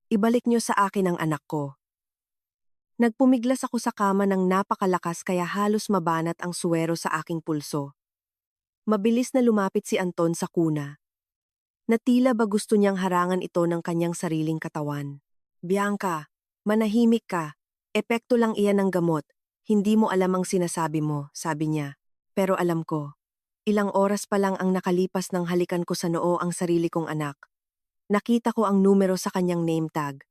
Ibalik niyo sa akin ang anak ko. Nagpumiglas ako sa kama ng napakalakas kaya halos mabanat ang suwero sa aking pulso. Mabilis na lumapit si Anton sa kuna, na tila ba gusto niyang harangan ito ng kanyang sariling katawan. Bianca, manahimik ka. Epekto lang iyan ng gamot. Hindi mo alam ang sinasabi mo, sabi niya. Pero alam ko. Ilang oras pa lang ang nakalipas nang halikan ko sa noo ang sarili kong anak. Nakita ko ang numero sa kanyang name tag,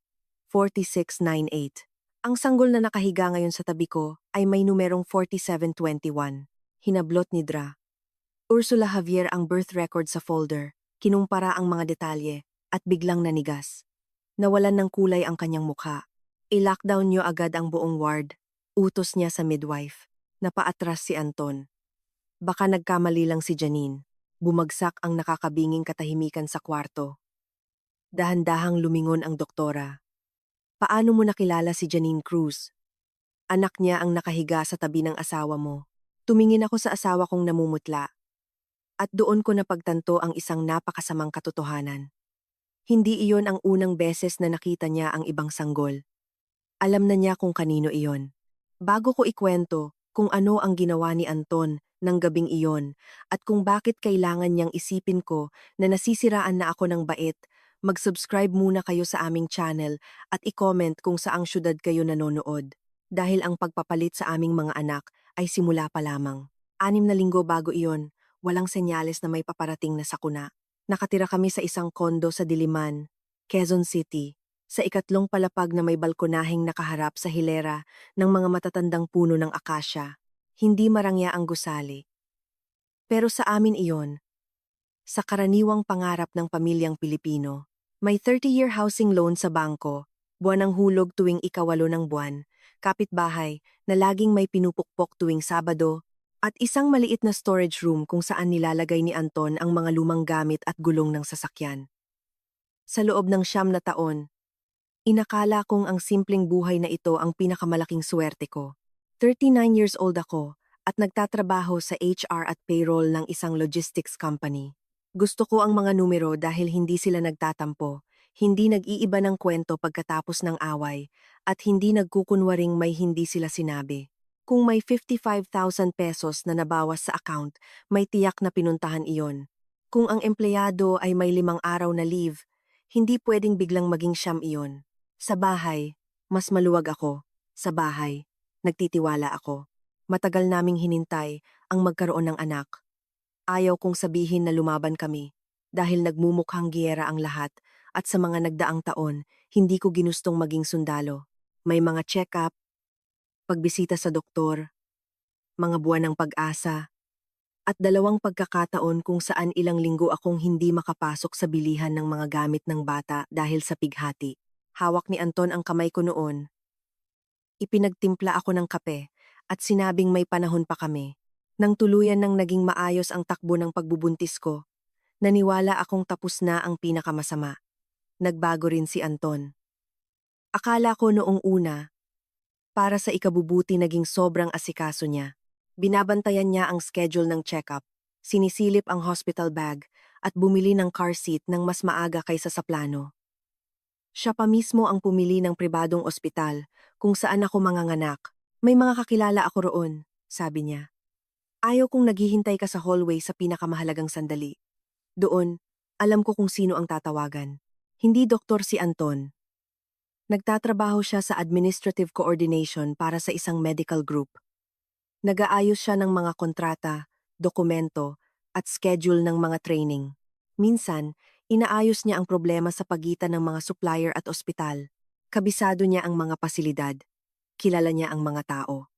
4698. Ang sanggol na nakahiga ngayon sa tabi ko ay may numerong 4721. Hinablot ni Dra. Ursula Javier ang birth record sa folder, kinumpara ang mga detalye, at biglang nanigas. Nawalan ng kulay ang kanyang mukha. I-lockdown niyo agad ang buong ward. Utos niya sa midwife. Napaatras si Anton. Baka nagkamali lang si Janine. Bumagsak ang nakakabinging katahimikan sa kwarto. Dahan-dahang lumingon ang doktora. Paano mo nakilala si Janine Cruz? Anak niya ang nakahiga sa tabi ng asawa mo. Tumingin ako sa asawa kong namumutla. At doon ko napagtanto ang isang napakasamang katotohanan. Hindi iyon ang unang beses na nakita niya ang ibang sanggol. Alam na niya kung kanino iyon. Bago ko ikwento kung ano ang ginawa ni Anton ng gabing iyon at kung bakit kailangan niyang isipin ko na nasisiraan na ako ng bait, mag-subscribe muna kayo sa aming channel at i-comment kung saang syudad kayo nanonood. Dahil ang pagpapalit sa aming mga anak ay simula pa lamang. 6 na linggo bago iyon, walang senyales na may paparating na sakuna. Nakatira kami sa isang kondo sa Diliman, Quezon City, sa ikatlong palapag na may balkonaheng nakaharap sa hilera ng mga matatandang puno ng akasya. Hindi marangya ang gusali. Pero sa amin iyon, sa karaniwang pangarap ng pamilyang Pilipino, may 30-year housing loan sa bangko, buwan ng hulog tuwing ika-8 ng buwan, kapitbahay na laging may pinupukpok tuwing Sabado, at isang maliit na storage room kung saan nilalagay ni Anton ang mga lumang gamit at gulong ng sasakyan. Sa loob ng 9 na taon, inakala kong ang simpleng buhay na ito ang pinakamalaking swerte ko. 39 years old ako at nagtatrabaho sa HR at payroll ng isang logistics company. Gusto ko ang mga numero dahil hindi sila nagtatampo, hindi nag-iiba ng kwento pagkatapos ng away, at hindi nagkukunwaring may hindi sila sinabi. Kung may 55,000 pesos na nabawas sa account, may tiyak na pinuntahan iyon. Kung ang empleyado ay may 5 araw na leave, hindi pwedeng biglang maging siyam iyon. Sa bahay, mas maluwag ako. Sa bahay, nagtitiwala ako. Matagal naming hinintay ang magkaroon ng anak. Ayaw kong sabihin na lumaban kami dahil nagmumukhang giyera ang lahat at sa mga nagdaang taon, hindi ko ginustong maging sundalo. May mga check-up, pagbisita sa doktor, mga buwan ng pag-asa, at 2 pagkakataon kung saan ilang linggo akong hindi makapasok sa bilihan ng mga gamit ng bata dahil sa pighati. Hawak ni Anton ang kamay ko noon. Ipinagtimpla ako ng kape at sinabing may panahon pa kami. Nang tuluyan nang naging maayos ang takbo ng pagbubuntis ko, naniwala akong tapos na ang pinakamasama. Nagbago rin si Anton. Akala ko noong una, para sa ikabubuti naging sobrang asikaso niya. Binabantayan niya ang schedule ng check-up, sinisilip ang hospital bag, at bumili ng car seat ng mas maaga kaysa sa plano. Siya pa mismo ang pumili ng pribadong ospital kung saan ako manganganak. May mga kakilala ako roon, sabi niya. Ayaw kong naghihintay ka sa hallway sa pinakamahalagang sandali. Doon, alam ko kung sino ang tatawagan. Hindi doktor si Anton. Nagtatrabaho siya sa administrative coordination para sa isang medical group. Nag-aayos siya ng mga kontrata, dokumento, at schedule ng mga training. Minsan, inaayos niya ang problema sa pagitan ng mga supplier at ospital. Kabisado niya ang mga pasilidad. Kilala niya ang mga tao.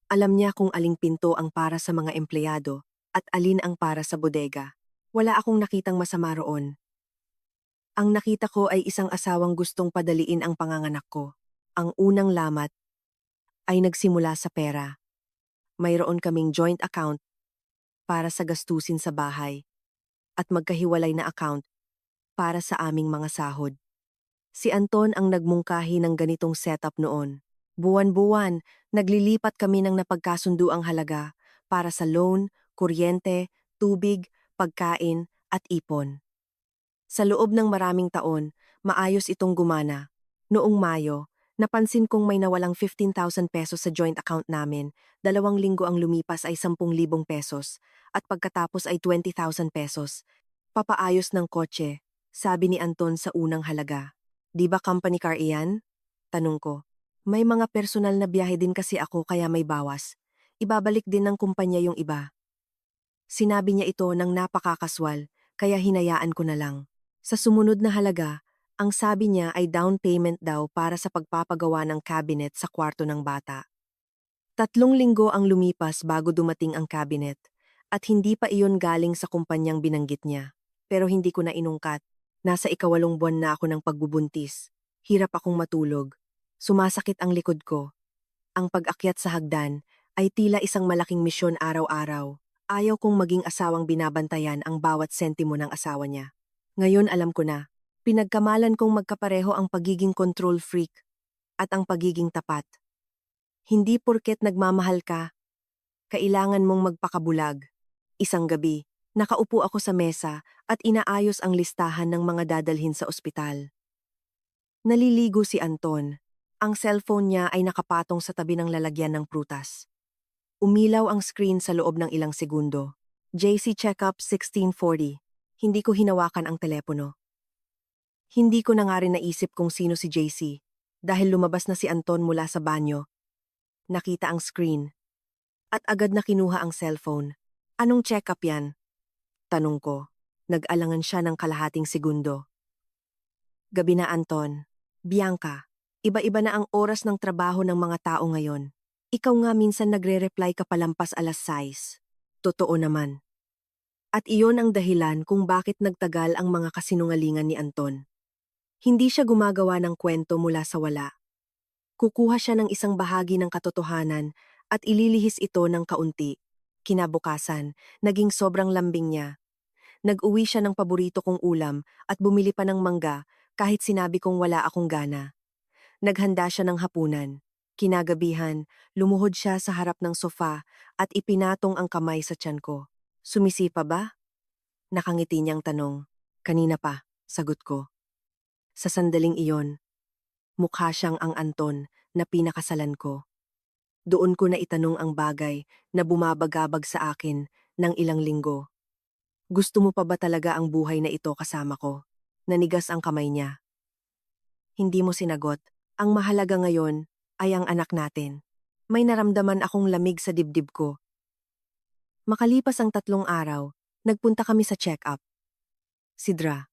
Alam niya kung aling pinto ang para sa mga empleyado at alin ang para sa bodega. Wala akong nakitang masama roon. Ang nakita ko ay isang asawang gustong padaliin ang panganganak ko. Ang unang lamat ay nagsimula sa pera. Mayroon kaming joint account para sa gastusin sa bahay at magkahiwalay na account para sa aming mga sahod. Si Anton ang nagmungkahi ng ganitong setup noon. Buwan-buwan, naglilipat kami ng napagkasunduang halaga para sa loan, kuryente, tubig, pagkain, at ipon. Sa loob ng maraming taon, maayos itong gumana. Noong Mayo, napansin kong may nawalang 15,000 pesos sa joint account namin, 2 linggo ang lumipas ay 10,000 pesos, at pagkatapos ay 20,000 pesos. Papaayos ng kotse, sabi ni Anton sa unang halaga. Di ba company car iyan? Tanong ko. May mga personal na biyahe din kasi ako kaya may bawas. Ibabalik din ng kumpanya yung iba. Sinabi niya ito ng napakakaswal, kaya hinayaan ko na lang. Sa sumunod na halaga, ang sabi niya ay down payment daw para sa pagpapagawa ng cabinet sa kwarto ng bata. 3 linggo ang lumipas bago dumating ang cabinet, at hindi pa iyon galing sa kumpanyang binanggit niya. Pero hindi ko na inungkat. Nasa 8 buwan na ako ng pagbubuntis. Hirap akong matulog. Sumasakit ang likod ko. Ang pag-akyat sa hagdan ay tila isang malaking misyon araw-araw. Ayaw kong maging asawang binabantayan ang bawat sentimo ng asawa niya. Ngayon alam ko na, pinagkamalan kong magkapareho ang pagiging control freak at ang pagiging tapat. Hindi porket nagmamahal ka, kailangan mong magpakabulag. Isang gabi, nakaupo ako sa mesa at inaayos ang listahan ng mga dadalhin sa ospital. Naliligo si Anton. Ang cellphone niya ay nakapatong sa tabi ng lalagyan ng prutas. Umilaw ang screen sa loob ng ilang segundo. JC Checkup 1640. Hindi ko hinawakan ang telepono. Hindi ko na nga rin naisip kung sino si JC. Dahil lumabas na si Anton mula sa banyo. Nakita ang screen. At agad na kinuha ang cellphone. Anong check-up yan? Tanong ko. Nag-alangan siya ng kalahating segundo. Gabi na Anton. Bianca, iba-iba na ang oras ng trabaho ng mga tao ngayon. Ikaw nga minsan nagre-reply ka palampas 6:00. Totoo naman. At iyon ang dahilan kung bakit nagtagal ang mga kasinungalingan ni Anton. Hindi siya gumagawa ng kwento mula sa wala. Kukuha siya ng isang bahagi ng katotohanan at ililihis ito ng kaunti. Kinabukasan, naging sobrang lambing niya. Nag-uwi siya ng paborito kong ulam at bumili pa ng mangga kahit sinabi kong wala akong gana. Naghanda siya ng hapunan. Kinagabihan, lumuhod siya sa harap ng sofa at ipinatong ang kamay sa tiyan ko. Sumisi pa ba? Nakangiti niyang tanong. Kanina pa, sagot ko. Sa sandaling iyon, mukha siyang ang Anton na pinakasalan ko. Doon ko na itanong ang bagay na bumabagabag sa akin ng ilang linggo. Gusto mo pa ba talaga ang buhay na ito kasama ko? Nanigas ang kamay niya. Hindi mo sinagot. Ang mahalaga ngayon ay ang anak natin. May naramdaman akong lamig sa dibdib ko. Makalipas ang 3 araw, nagpunta kami sa check-up. Sidra.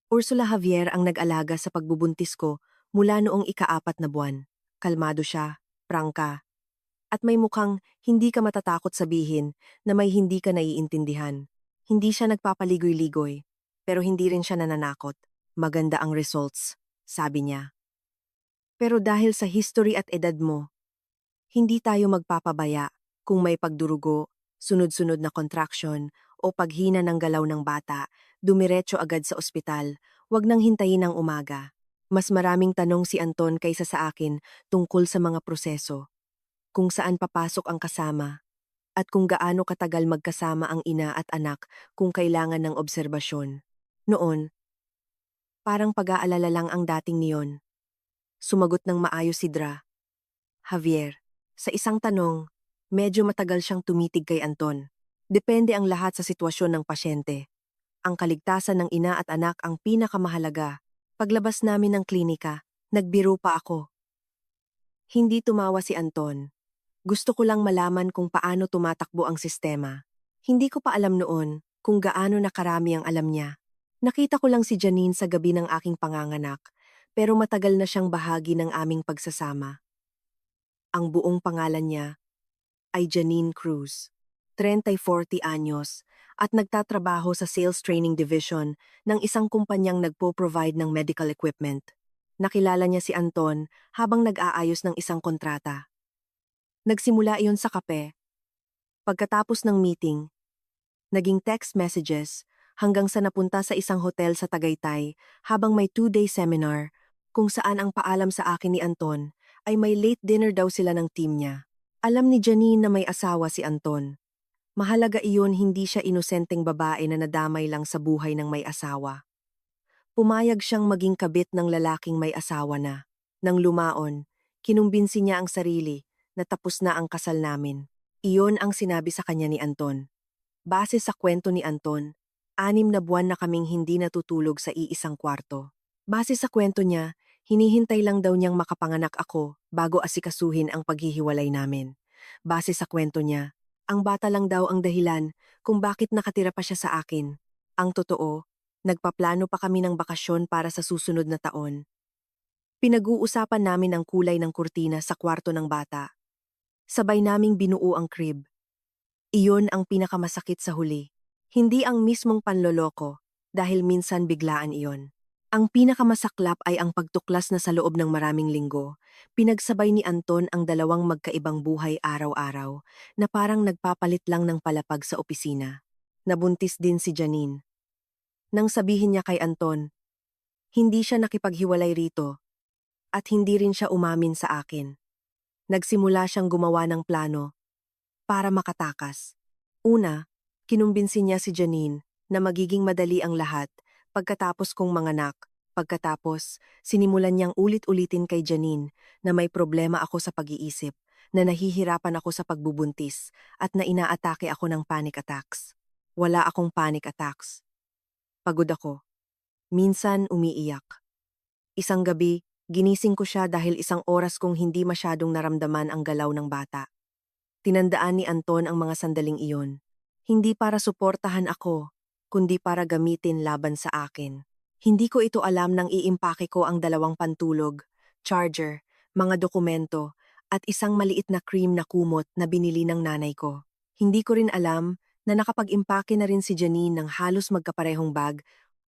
Ursula Javier ang nag-alaga sa pagbubuntis ko mula noong ika-4 na buwan. Kalmado siya, prangka, at may mukhang hindi ka matatakot sabihin na may hindi ka naiintindihan. Hindi siya nagpapaligoy-ligoy, pero hindi rin siya nananakot. Maganda ang results, sabi niya. Pero dahil sa history at edad mo, hindi tayo magpapabaya kung may pagdurugo, sunod-sunod na contraction o paghina ng galaw ng bata, dumiretso agad sa ospital, wag nang hintayin ang umaga. Mas maraming tanong si Anton kaysa sa akin tungkol sa mga proseso, kung saan papasok ang kasama, at kung gaano katagal magkasama ang ina at anak kung kailangan ng obserbasyon. Noon, parang pag-aalala lang ang dating niyon. Sumagot ng maayos si Dra. Javier, sa isang tanong, medyo matagal siyang tumitig kay Anton. Depende ang lahat sa sitwasyon ng pasyente. Ang kaligtasan ng ina at anak ang pinakamahalaga. Paglabas namin ng klinika, nagbiro pa ako. Hindi tumawa si Anton. Gusto ko lang malaman kung paano tumatakbo ang sistema. Hindi ko pa alam noon kung gaano nakarami ang alam niya. Nakita ko lang si Janine sa gabi ng aking panganganak, pero matagal na siyang bahagi ng aming pagsasama. Ang buong pangalan niya ay Janine Cruz, 30-40 anyos, at nagtatrabaho sa Sales Training Division ng isang kumpanyang nagpo-provide ng medical equipment. Nakilala niya si Anton habang nag-aayos ng isang kontrata. Nagsimula iyon sa kape. Pagkatapos ng meeting, naging text messages hanggang sa napunta sa isang hotel sa Tagaytay habang may 2-day seminar kung saan ang paalam sa akin ni Anton ay may late dinner daw sila ng team niya. Alam ni Janine na may asawa si Anton. Mahalaga iyon, hindi siya inosenteng babae na nadamay lang sa buhay ng may asawa. Pumayag siyang maging kabit ng lalaking may asawa na. Nang lumaon, kinumbinsi niya ang sarili na tapos na ang kasal namin. Iyon ang sinabi sa kanya ni Anton. Base sa kwento ni Anton, 6 na buwan na kaming hindi natutulog sa iisang kwarto. Base sa kwento niya, hinihintay lang daw niyang makapanganak ako bago asikasuhin ang paghihiwalay namin. Base sa kwento niya, ang bata lang daw ang dahilan kung bakit nakatira pa siya sa akin. Ang totoo, nagpaplano pa kami ng bakasyon para sa susunod na taon. Pinag-uusapan namin ang kulay ng kurtina sa kwarto ng bata. Sabay naming binuo ang crib. Iyon ang pinakamasakit sa huli. Hindi ang mismong panloloko, dahil minsan biglaan iyon. Ang pinakamasaklap ay ang pagtuklas na sa loob ng maraming linggo, pinagsabay ni Anton ang dalawang magkaibang buhay araw-araw, na parang nagpapalit lang ng palapag sa opisina. Nabuntis din si Janine. Nang sabihin niya kay Anton, hindi siya nakipaghiwalay rito, at hindi rin siya umamin sa akin. Nagsimula siyang gumawa ng plano para makatakas. Una, kinumbinsi niya si Janine na magiging madali ang lahat pagkatapos kong manganak. Pagkatapos, sinimulan niyang ulit-ulitin kay Janine na may problema ako sa pag-iisip, na nahihirapan ako sa pagbubuntis, at na inaatake ako ng panic attacks. Wala akong panic attacks. Pagod ako. Minsan umiiyak. Isang gabi, ginising ko siya dahil isang oras kong hindi masyadong naramdaman ang galaw ng bata. Tinandaan ni Anton ang mga sandaling iyon. Hindi para suportahan ako, kundi para gamitin laban sa akin. Hindi ko ito alam nang iimpake ko ang 2 pantulog, charger, mga dokumento, at isang maliit na cream na kumot na binili ng nanay ko. Hindi ko rin alam na nakapag-impake na rin si Janine ng halos magkaparehong bag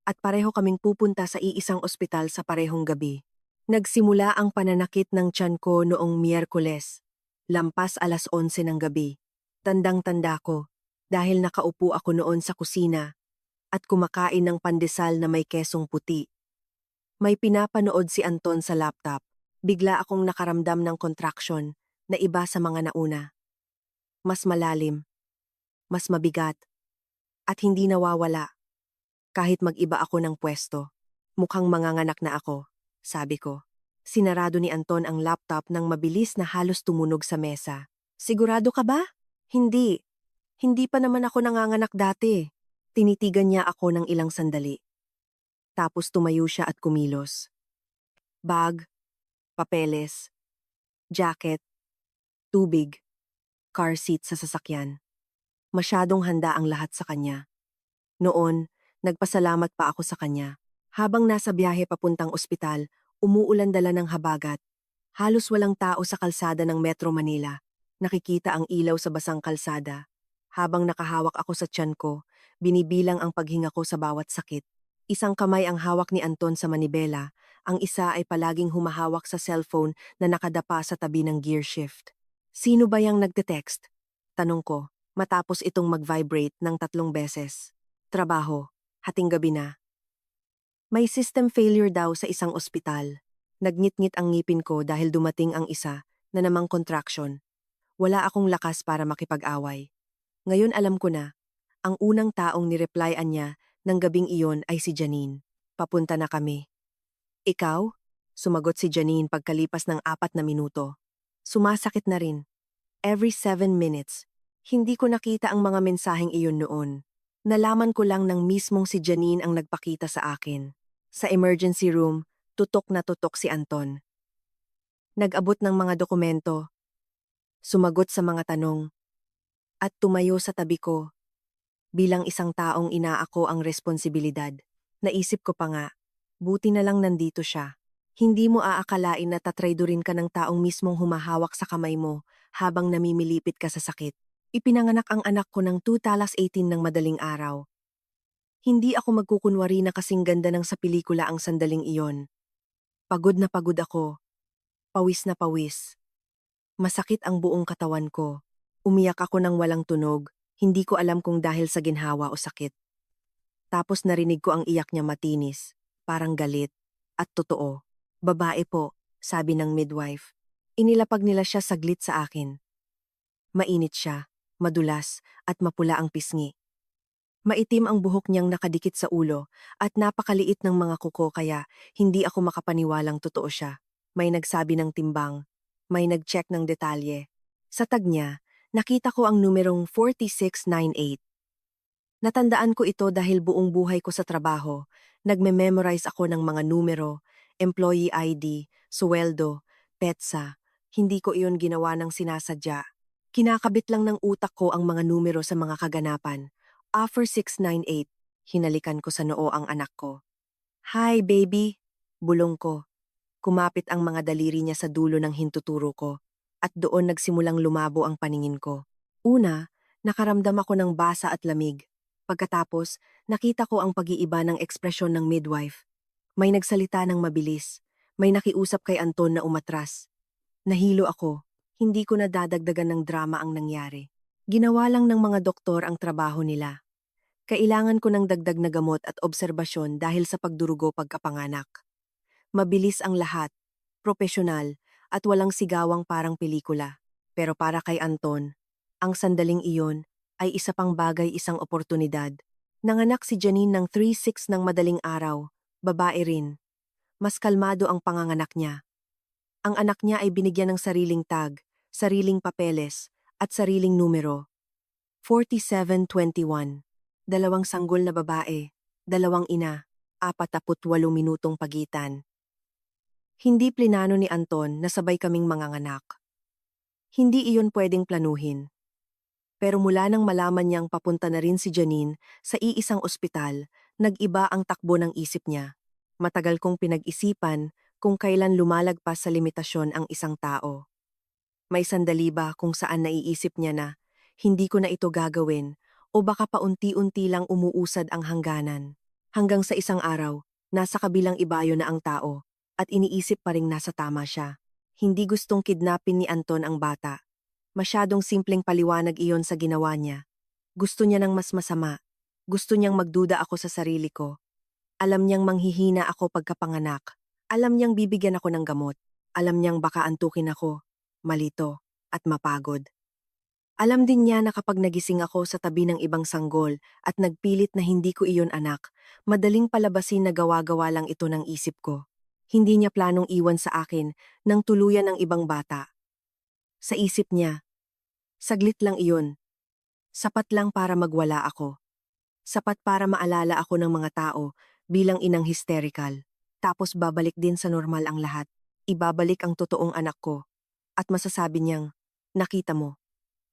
at pareho kaming pupunta sa iisang ospital sa parehong gabi. Nagsimula ang pananakit ng tiyan ko noong Miyerkules. Lampas 11:00 ng gabi. Tandang-tanda ko, dahil nakaupo ako noon sa kusina at kumakain ng pandesal na may kesong puti. May pinapanood si Anton sa laptop. Bigla akong nakaramdam ng contraction na iba sa mga nauna. Mas malalim, mas mabigat, at hindi nawawala. Kahit mag-iba ako ng pwesto. Mukhang manganganak na ako, sabi ko. Sinarado ni Anton ang laptop nang mabilis na halos tumunog sa mesa. Sigurado ka ba? Hindi. Hindi pa naman ako nanganganak dati. Tinitigan niya ako ng ilang sandali. Tapos tumayo siya at kumilos. Bag, papeles, jacket, tubig, car seat sa sasakyan. Masyadong handa ang lahat sa kanya. Noon, nagpasalamat pa ako sa kanya. Habang nasa biyahe papuntang ospital, umuulan dala ng habagat. Halos walang tao sa kalsada ng Metro Manila. Nakikita ang ilaw sa basang kalsada. Habang nakahawak ako sa tiyan ko, binibilang ang paghinga ko sa bawat sakit. Isang kamay ang hawak ni Anton sa manibela, ang isa ay palaging humahawak sa cellphone na nakadapa sa tabi ng gear shift. Sino ba yang nagte-text? Tanong ko, matapos itong mag-vibrate ng 3 beses. Trabaho, hating gabi na. May system failure daw sa isang ospital. Nagngit-ngit ang ngipin ko dahil dumating ang isa na namang contraction. Wala akong lakas para makipag-away. Ngayon alam ko na, ang unang taong nireplyan niya ng gabing iyon ay si Janine. Papunta na kami. Ikaw? Sumagot si Janine pagkalipas ng 4 na minuto. Sumasakit na rin. Every 7 minutes. Hindi ko nakita ang mga mensaheng iyon noon. Nalaman ko lang nang mismong si Janine ang nagpakita sa akin. Sa emergency room, tutok na tutok si Anton. Nag-abot ng mga dokumento, sumagot sa mga tanong, at tumayo sa tabi ko. Bilang isang taong inaako ang responsibilidad, naisip ko pa nga, buti na lang nandito siya. Hindi mo aakalain na tatraydorin ka ng taong mismong humahawak sa kamay mo habang namimilipit ka sa sakit. Ipinanganak ang anak ko ng 2018 ng madaling araw. Hindi ako magkukunwari na kasing ganda ng sa pelikula ang sandaling iyon. Pagod na pagod ako. Pawis na pawis. Masakit ang buong katawan ko. Umiyak ako ng walang tunog, hindi ko alam kung dahil sa ginhawa o sakit. Tapos narinig ko ang iyak niya matinis, parang galit, at totoo. Babae po, sabi ng midwife. Inilapag nila siya saglit sa akin. Mainit siya, madulas, at mapula ang pisngi. Maitim ang buhok niyang nakadikit sa ulo at napakaliit ng mga kuko kaya hindi ako makapaniwalang totoo siya. May nagsabi ng timbang, may nag-check ng detalye. Sa tag niya, nakita ko ang numerong 4698. Natandaan ko ito dahil buong buhay ko sa trabaho, nagme-memorize ako ng mga numero, employee ID, suweldo, petsa. Hindi ko iyon ginawa ng sinasadya. Kinakabit lang ng utak ko ang mga numero sa mga kaganapan. Offer 698. Hinalikan ko sa noo ang anak ko. Hi, baby! Bulong ko. Kumapit ang mga daliri niya sa dulo ng hintuturo ko, at doon nagsimulang lumabo ang paningin ko. Una, nakaramdam ako ng basa at lamig. Pagkatapos, nakita ko ang pag-iiba ng ekspresyon ng midwife. May nagsalita ng mabilis. May nakiusap kay Anton na umatras. Nahilo ako. Hindi ko na dadagdagan ng drama ang nangyari. Ginawa lang ng mga doktor ang trabaho nila. Kailangan ko ng dagdag na gamot at obserbasyon dahil sa pagdurugo pagkapanganak. Mabilis ang lahat, propesyonal, at walang sigawang parang pelikula. Pero para kay Anton, ang sandaling iyon ay isa pang bagay, isang oportunidad. Nanganak si Janine ng 3-6 ng madaling araw, babae rin. Mas kalmado ang panganganak niya. Ang anak niya ay binigyan ng sariling tag, sariling papeles, at sariling numero. 4721. Dalawang sanggol na babae, dalawang ina, 48 minutong pagitan. Hindi plinano ni Anton na sabay kaming manganganak. Hindi iyon pwedeng planuhin. Pero mula nang malaman niyang papunta na rin si Janine sa iisang ospital, nag-iba ang takbo ng isip niya. Matagal kong pinag-isipan kung kailan lumalagpas sa limitasyon ang isang tao. May sandali ba kung saan naiisip niya na, hindi ko na ito gagawin, o baka paunti-unti lang umuusad ang hangganan. Hanggang sa isang araw, nasa kabilang ibayo na ang tao, at iniisip pa ring nasa tama siya. Hindi gustong kidnapin ni Anton ang bata. Masyadong simpleng paliwanag iyon sa ginawa niya. Gusto niya ng mas masama. Gusto niyang magduda ako sa sarili ko. Alam niyang manghihina ako pagkapanganak. Alam niyang bibigyan ako ng gamot. Alam niyang baka antukin ako, malito, at mapagod. Alam din niya na kapag nagising ako sa tabi ng ibang sanggol at nagpilit na hindi ko iyon anak, madaling palabasin na gawa-gawa lang ito ng isip ko. Hindi niya planong iwan sa akin nang tuluyan ng ibang bata. Sa isip niya, saglit lang iyon. Sapat lang para magwala ako. Sapat para maalala ako ng mga tao bilang inang hysterical. Tapos babalik din sa normal ang lahat. Ibabalik ang totoong anak ko. At masasabi niyang, nakita mo,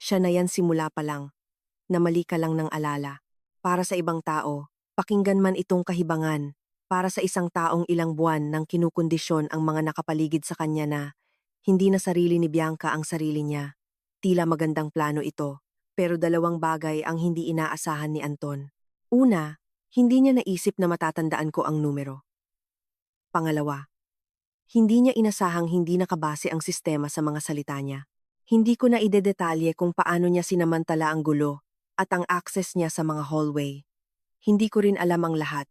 siya na yan simula pa lang. Na mali ka lang ng alala. Para sa ibang tao, pakinggan man itong kahibangan. Para sa isang taong ilang buwan nang kinukondisyon ang mga nakapaligid sa kanya na hindi na sarili ni Bianca ang sarili niya. Tila magandang plano ito, pero dalawang bagay ang hindi inaasahan ni Anton. Una, hindi niya naisip na matatandaan ko ang numero. Pangalawa, hindi niya inasahang hindi nakabase ang sistema sa mga salita niya. Hindi ko na idedetalye kung paano niya sinamantala ang gulo at ang access niya sa mga hallway. Hindi ko rin alam ang lahat.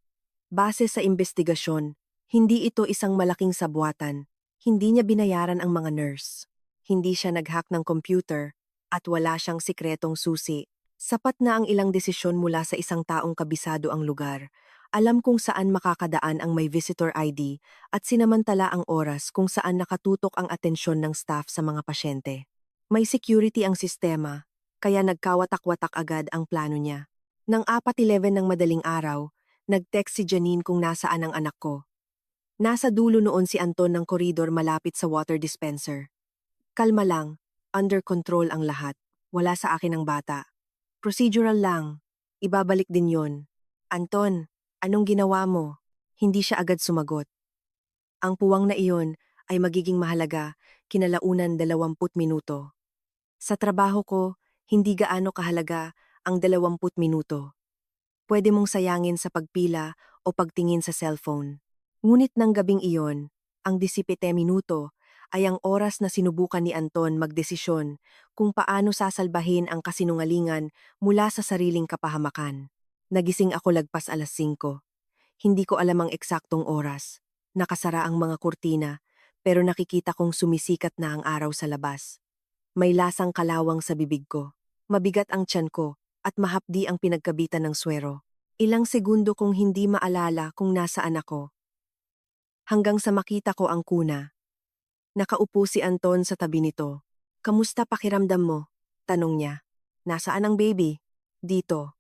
Base sa investigasyon, hindi ito isang malaking sabwatan. Hindi niya binayaran ang mga nurse. Hindi siya nag-hack ng computer at wala siyang sikretong susi. Sapat na ang ilang desisyon mula sa isang taong kabisado ang lugar. Alam kung saan makakadaan ang may visitor ID at sinamantala ang oras kung saan nakatutok ang atensyon ng staff sa mga pasyente. May security ang sistema, kaya nagkawatak-watak agad ang plano niya. Nang 4:11 ng madaling araw, nag-text si Janine kung nasaan ang anak ko. Nasa dulo noon si Anton ng koridor malapit sa water dispenser. Kalma lang, under control ang lahat. Wala sa akin ang bata. Procedural lang. Ibabalik din yon. Anton, anong ginawa mo? Hindi siya agad sumagot. Ang puwang na iyon ay magiging mahalaga kinalaunan 20 minuto. Sa trabaho ko, hindi gaano kahalaga ang 20 minuto. Pwede mong sayangin sa pagpila o pagtingin sa cellphone. Ngunit ng gabing iyon, ang 17 minuto ay ang oras na sinubukan ni Anton magdesisyon kung paano sasalbahin ang kasinungalingan mula sa sariling kapahamakan. Nagising ako lagpas 5:00. Hindi ko alam ang eksaktong oras. Nakasara ang mga kurtina, pero nakikita kong sumisikat na ang araw sa labas. May lasang kalawang sa bibig ko. Mabigat ang tiyan ko at mahapdi ang pinagkabitan ng swero. Ilang segundo kong hindi maalala kung nasaan ako. Hanggang sa makita ko ang kuna. Nakaupo si Anton sa tabi nito. "Kamusta pakiramdam mo?" tanong niya. "Nasaan ang baby?" "Dito."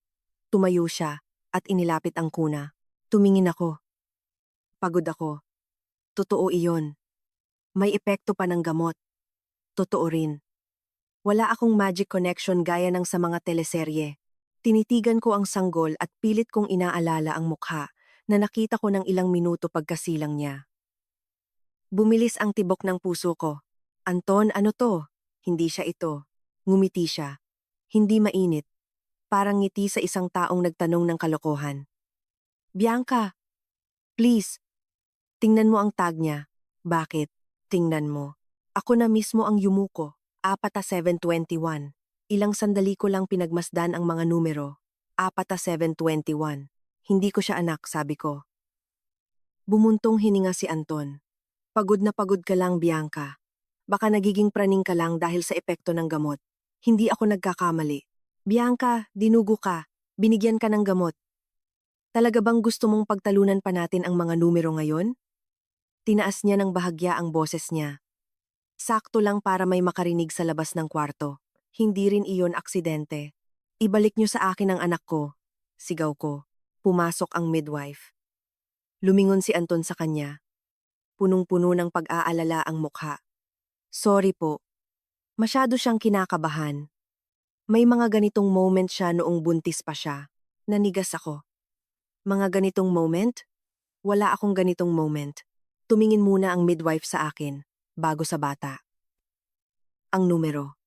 Tumayo siya at inilapit ang kuna. Tumingin ako. Pagod ako. Totoo iyon. May epekto pa ng gamot. Totoo rin. Wala akong magic connection gaya ng sa mga teleserye. Tinitigan ko ang sanggol at pilit kong inaalala ang mukha na nakita ko ng ilang minuto pagkasilang niya. Bumilis ang tibok ng puso ko. "Anton, ano to?" Hindi siya ito. Ngumiti siya. Hindi mainit. Parang ngiti sa isang taong nagtanong ng kalokohan. "Bianca, please." Tingnan mo ang tag niya. "Bakit?" "Tingnan mo." Ako na mismo ang yumuko. 4721. Ilang sandali ko lang pinagmasdan ang mga numero. 4721. Hindi ko siya anak, sabi ko. Bumuntong hininga si Anton. "Pagod na pagod ka lang, Bianca. Baka nagiging praning ka lang dahil sa epekto ng gamot. Hindi ako nagkakamali. Bianca, dinugo ka. Binigyan ka ng gamot. Talaga bang gusto mong pagtalunan pa natin ang mga numero ngayon?" Tinaas niya ng bahagya ang boses niya. Sakto lang para may makarinig sa labas ng kwarto. "Hindi rin iyon aksidente. Ibalik niyo sa akin ang anak ko." Sigaw ko. Pumasok ang midwife. Lumingon si Anton sa kanya. Punong-puno ng pag-aalala ang mukha. "Sorry po." Masyado siyang kinakabahan. May mga ganitong moment siya noong buntis pa siya. Nanigas ako. "Mga ganitong moment?" "Wala akong ganitong moment." Tumingin muna ang midwife sa akin, bago sa bata. Ang numero.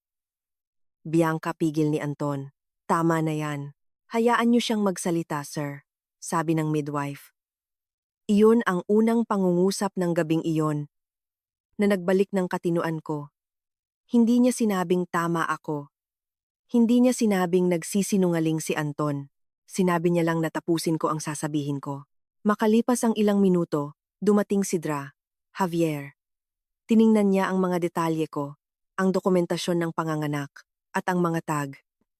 "Bianca," pigil ni Anton. "Tama na yan. Hayaan niyo siyang magsalita, sir," sabi ng midwife. Iyon ang unang pangungusap ng gabing iyon, na nagbalik ng katinuan ko. Hindi niya sinabing tama ako. Hindi niya sinabing nagsisinungaling si Anton. Sinabi niya lang na tapusin ko ang sasabihin ko. Makalipas ang ilang minuto, dumating si Javier. Tiningnan niya ang mga detalye ko, ang dokumentasyon ng panganganak, at ang mga tag.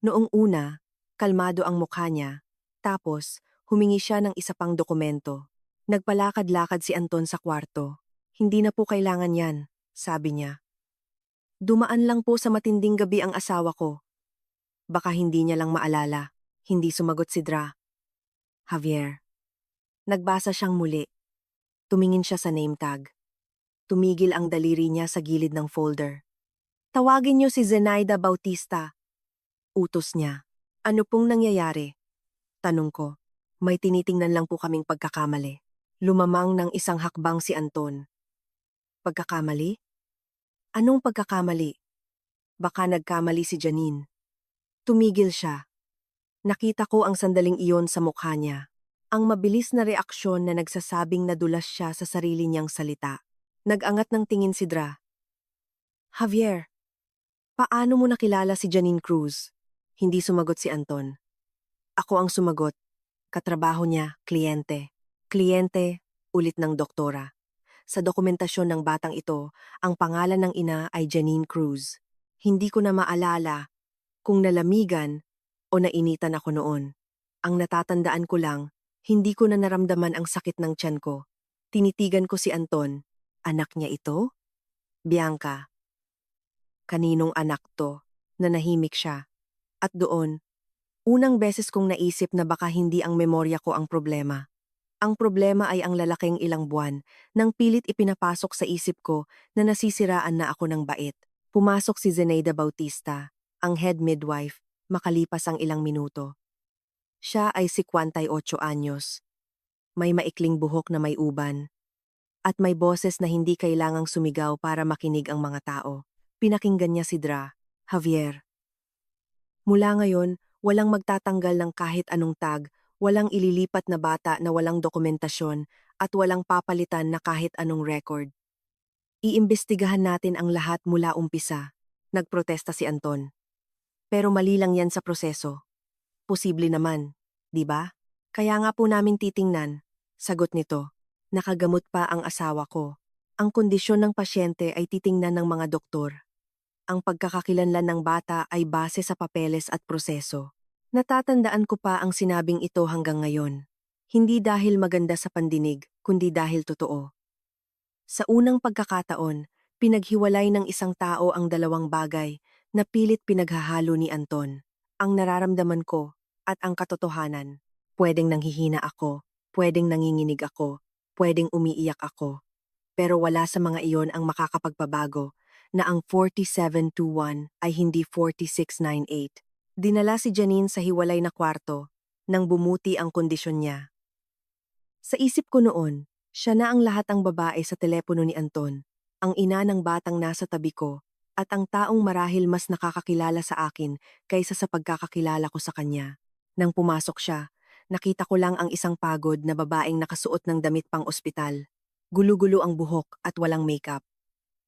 Noong una, kalmado ang mukha niya. Tapos, humingi siya ng isa pang dokumento. Nagpalakad-lakad si Anton sa kwarto. "Hindi na po kailangan yan," sabi niya. "Dumaan lang po sa matinding gabi ang asawa ko." Baka hindi niya lang maalala. Hindi sumagot si Javier. Nagbasa siyang muli. Tumingin siya sa name tag. Tumigil ang daliri niya sa gilid ng folder. "Tawagin niyo si Zenaida Bautista." Utos niya. "Ano pong nangyayari?" Tanong ko. "May tinitingnan lang po kaming pagkakamali." Lumamang ng isang hakbang si Anton. "Pagkakamali? Anong pagkakamali?" "Baka nagkamali si Janine." Tumigil siya. Nakita ko ang sandaling iyon sa mukha niya. Ang mabilis na reaksyon na nagsasabing nadulas siya sa sarili niyang salita. Nag-angat ng tingin si Javier, paano mo nakilala si Janine Cruz?" Hindi sumagot si Anton. Ako ang sumagot. Katrabaho niya, kliyente. Kliyente, ulit ng doktora. Sa dokumentasyon ng batang ito, ang pangalan ng ina ay Janine Cruz. Hindi ko na maalala kung nalamigan o nainitan ako noon. Ang natatandaan ko lang, hindi ko na naramdaman ang sakit ng tiyan ko. Tinitigan ko si Anton. Anak niya ito? Bianca. Kaninong anak to? Nanahimik siya. At doon, unang beses kong naisip na baka hindi ang memorya ko ang problema. Ang problema ay ang lalaking ilang buwan nang pilit ipinapasok sa isip ko na nasisiraan na ako ng bait. Pumasok si Zenaida Bautista, ang head midwife, makalipas ang ilang minuto. Siya ay 58 anyos. May maikling buhok na may uban. At may boses na hindi kailangang sumigaw para makinig ang mga tao. Pinakinggan niya si Javier. "Mula ngayon, walang magtatanggal ng kahit anong tag, walang ililipat na bata na walang dokumentasyon, at walang papalitan na kahit anong record. Iimbestigahan natin ang lahat mula umpisa." Nagprotesta si Anton. "Pero mali lang yan sa proseso." "Posible naman, di ba? Kaya nga po namin titingnan." Sagot nito. "Nakagamot pa ang asawa ko. Ang kondisyon ng pasyente ay titingnan ng mga doktor. Ang pagkakakilanlan ng bata ay base sa papeles at proseso." Natatandaan ko pa ang sinabing ito hanggang ngayon. Hindi dahil maganda sa pandinig, kundi dahil totoo. Sa unang pagkakataon, pinaghiwalay ng isang tao ang dalawang bagay na pilit pinaghahalo ni Anton. Ang nararamdaman ko at ang katotohanan. Pwedeng nanghihina ako, pwedeng nanginginig ako, pwedeng umiiyak ako. Pero wala sa mga iyon ang makakapagpabago na ang 4721 ay hindi 4698. Dinala si Janine sa hiwalay na kwarto nang bumuti ang kondisyon niya. Sa isip ko noon, siya na ang lahat ang babae sa telepono ni Anton, ang ina ng batang nasa tabi ko, at ang taong marahil mas nakakakilala sa akin kaysa sa pagkakakilala ko sa kanya. Nang pumasok siya, nakita ko lang ang isang pagod na babaeng nakasuot ng damit pang ospital. Gulo-gulo ang buhok at walang makeup.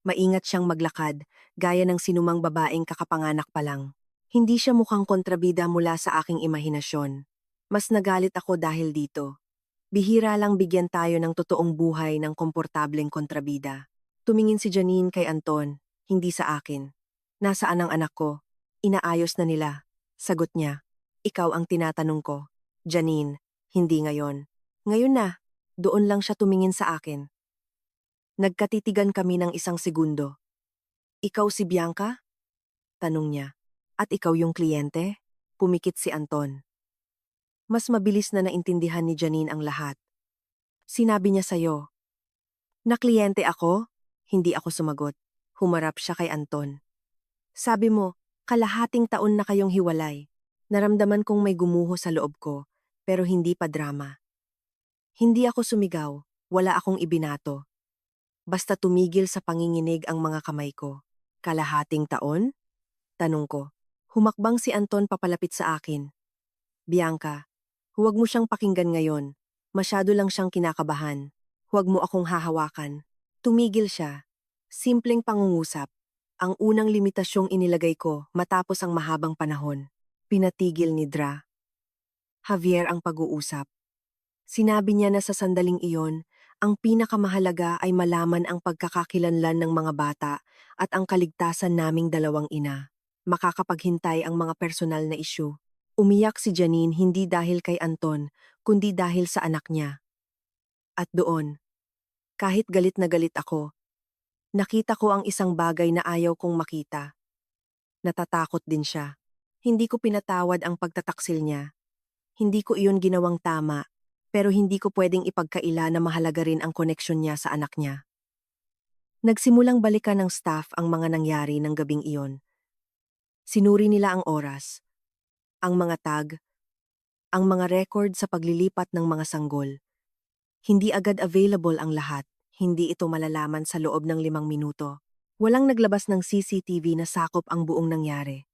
Maingat siyang maglakad, gaya ng sinumang babaeng kakapanganak pa lang. Hindi siya mukhang kontrabida mula sa aking imahinasyon. Mas nagalit ako dahil dito. Bihira lang bigyan tayo ng totoong buhay ng komportableng kontrabida. Tumingin si Janine kay Anton, hindi sa akin. Nasaan ang anak ko? Inaayos na nila. Sagot niya. Ikaw ang tinatanong ko. Janine, hindi ngayon. Ngayon na. Doon lang siya tumingin sa akin. Nagkatitigan kami ng isang segundo. Ikaw si Bianca? Tanong niya. At ikaw yung kliyente? Pumikit si Anton. Mas mabilis na naintindihan ni Janine ang lahat. Sinabi niya sa'yo. Na kliyente ako? Hindi ako sumagot. Humarap siya kay Anton. Sabi mo, kalahating taon na kayong hiwalay. Naramdaman kong may gumuho sa loob ko, pero hindi pa drama. Hindi ako sumigaw, wala akong ibinato. Basta tumigil sa panginginig ang mga kamay ko. Kalahating taon? Tanong ko. Humakbang si Anton papalapit sa akin. Bianca, huwag mo siyang pakinggan ngayon. Masyado lang siyang kinakabahan. Huwag mo akong hahawakan. Tumigil siya. Simpleng pangungusap. Ang unang limitasyong inilagay ko matapos ang mahabang panahon. Pinatigil ni Dra. Javier ang pag-uusap. Sinabi niya na sa sandaling iyon, ang pinakamahalaga ay malaman ang pagkakakilanlan ng mga bata at ang kaligtasan naming dalawang ina. Makakapaghintay ang mga personal na isyu. Umiyak si Janine hindi dahil kay Anton, kundi dahil sa anak niya. At doon, kahit galit na galit ako, nakita ko ang isang bagay na ayaw kong makita. Natatakot din siya. Hindi ko pinatawad ang pagtataksil niya. Hindi ko iyon ginawang tama, pero hindi ko pwedeng ipagkaila na mahalaga rin ang koneksyon niya sa anak niya. Nagsimulang balikan ng staff ang mga nangyari ng gabing iyon. Sinuri nila ang oras, ang mga tag, ang mga record sa paglilipat ng mga sanggol. Hindi agad available ang lahat, hindi ito malalaman sa loob ng 5 minuto. Walang naglabas ng CCTV na sakop ang buong nangyari.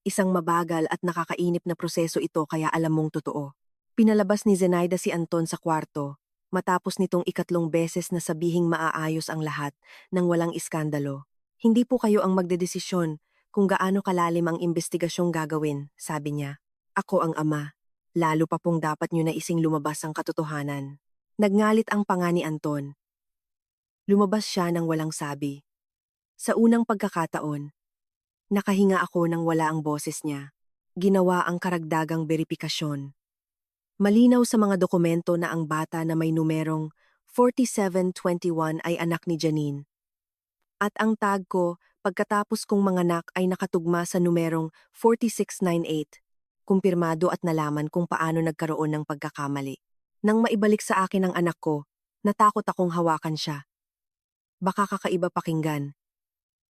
Isang mabagal at nakakainip na proseso ito kaya alam mong totoo. Pinalabas ni Zenaida si Anton sa kwarto, matapos nitong ikatlong beses na sabihing maaayos ang lahat nang walang iskandalo. Hindi po kayo ang magdedesisyon kung gaano kalalim ang investigasyong gagawin, sabi niya. Ako ang ama. Lalo pa pong dapat niyo na ising lumabas ang katotohanan. Nagngalit ang panga ni Anton. Lumabas siya nang walang sabi. Sa unang pagkakataon, nakahinga ako nang wala ang boses niya. Ginawa ang karagdagang beripikasyon. Malinaw sa mga dokumento na ang bata na may numerong 4721 ay anak ni Janine. At ang tag ko, pagkatapos kong manganak ay nakatugma sa numerong 4698. Kumpirmado at nalaman kung paano nagkaroon ng pagkakamali. Nang maibalik sa akin ang anak ko, natakot akong hawakan siya. Baka kakaiba pakinggan.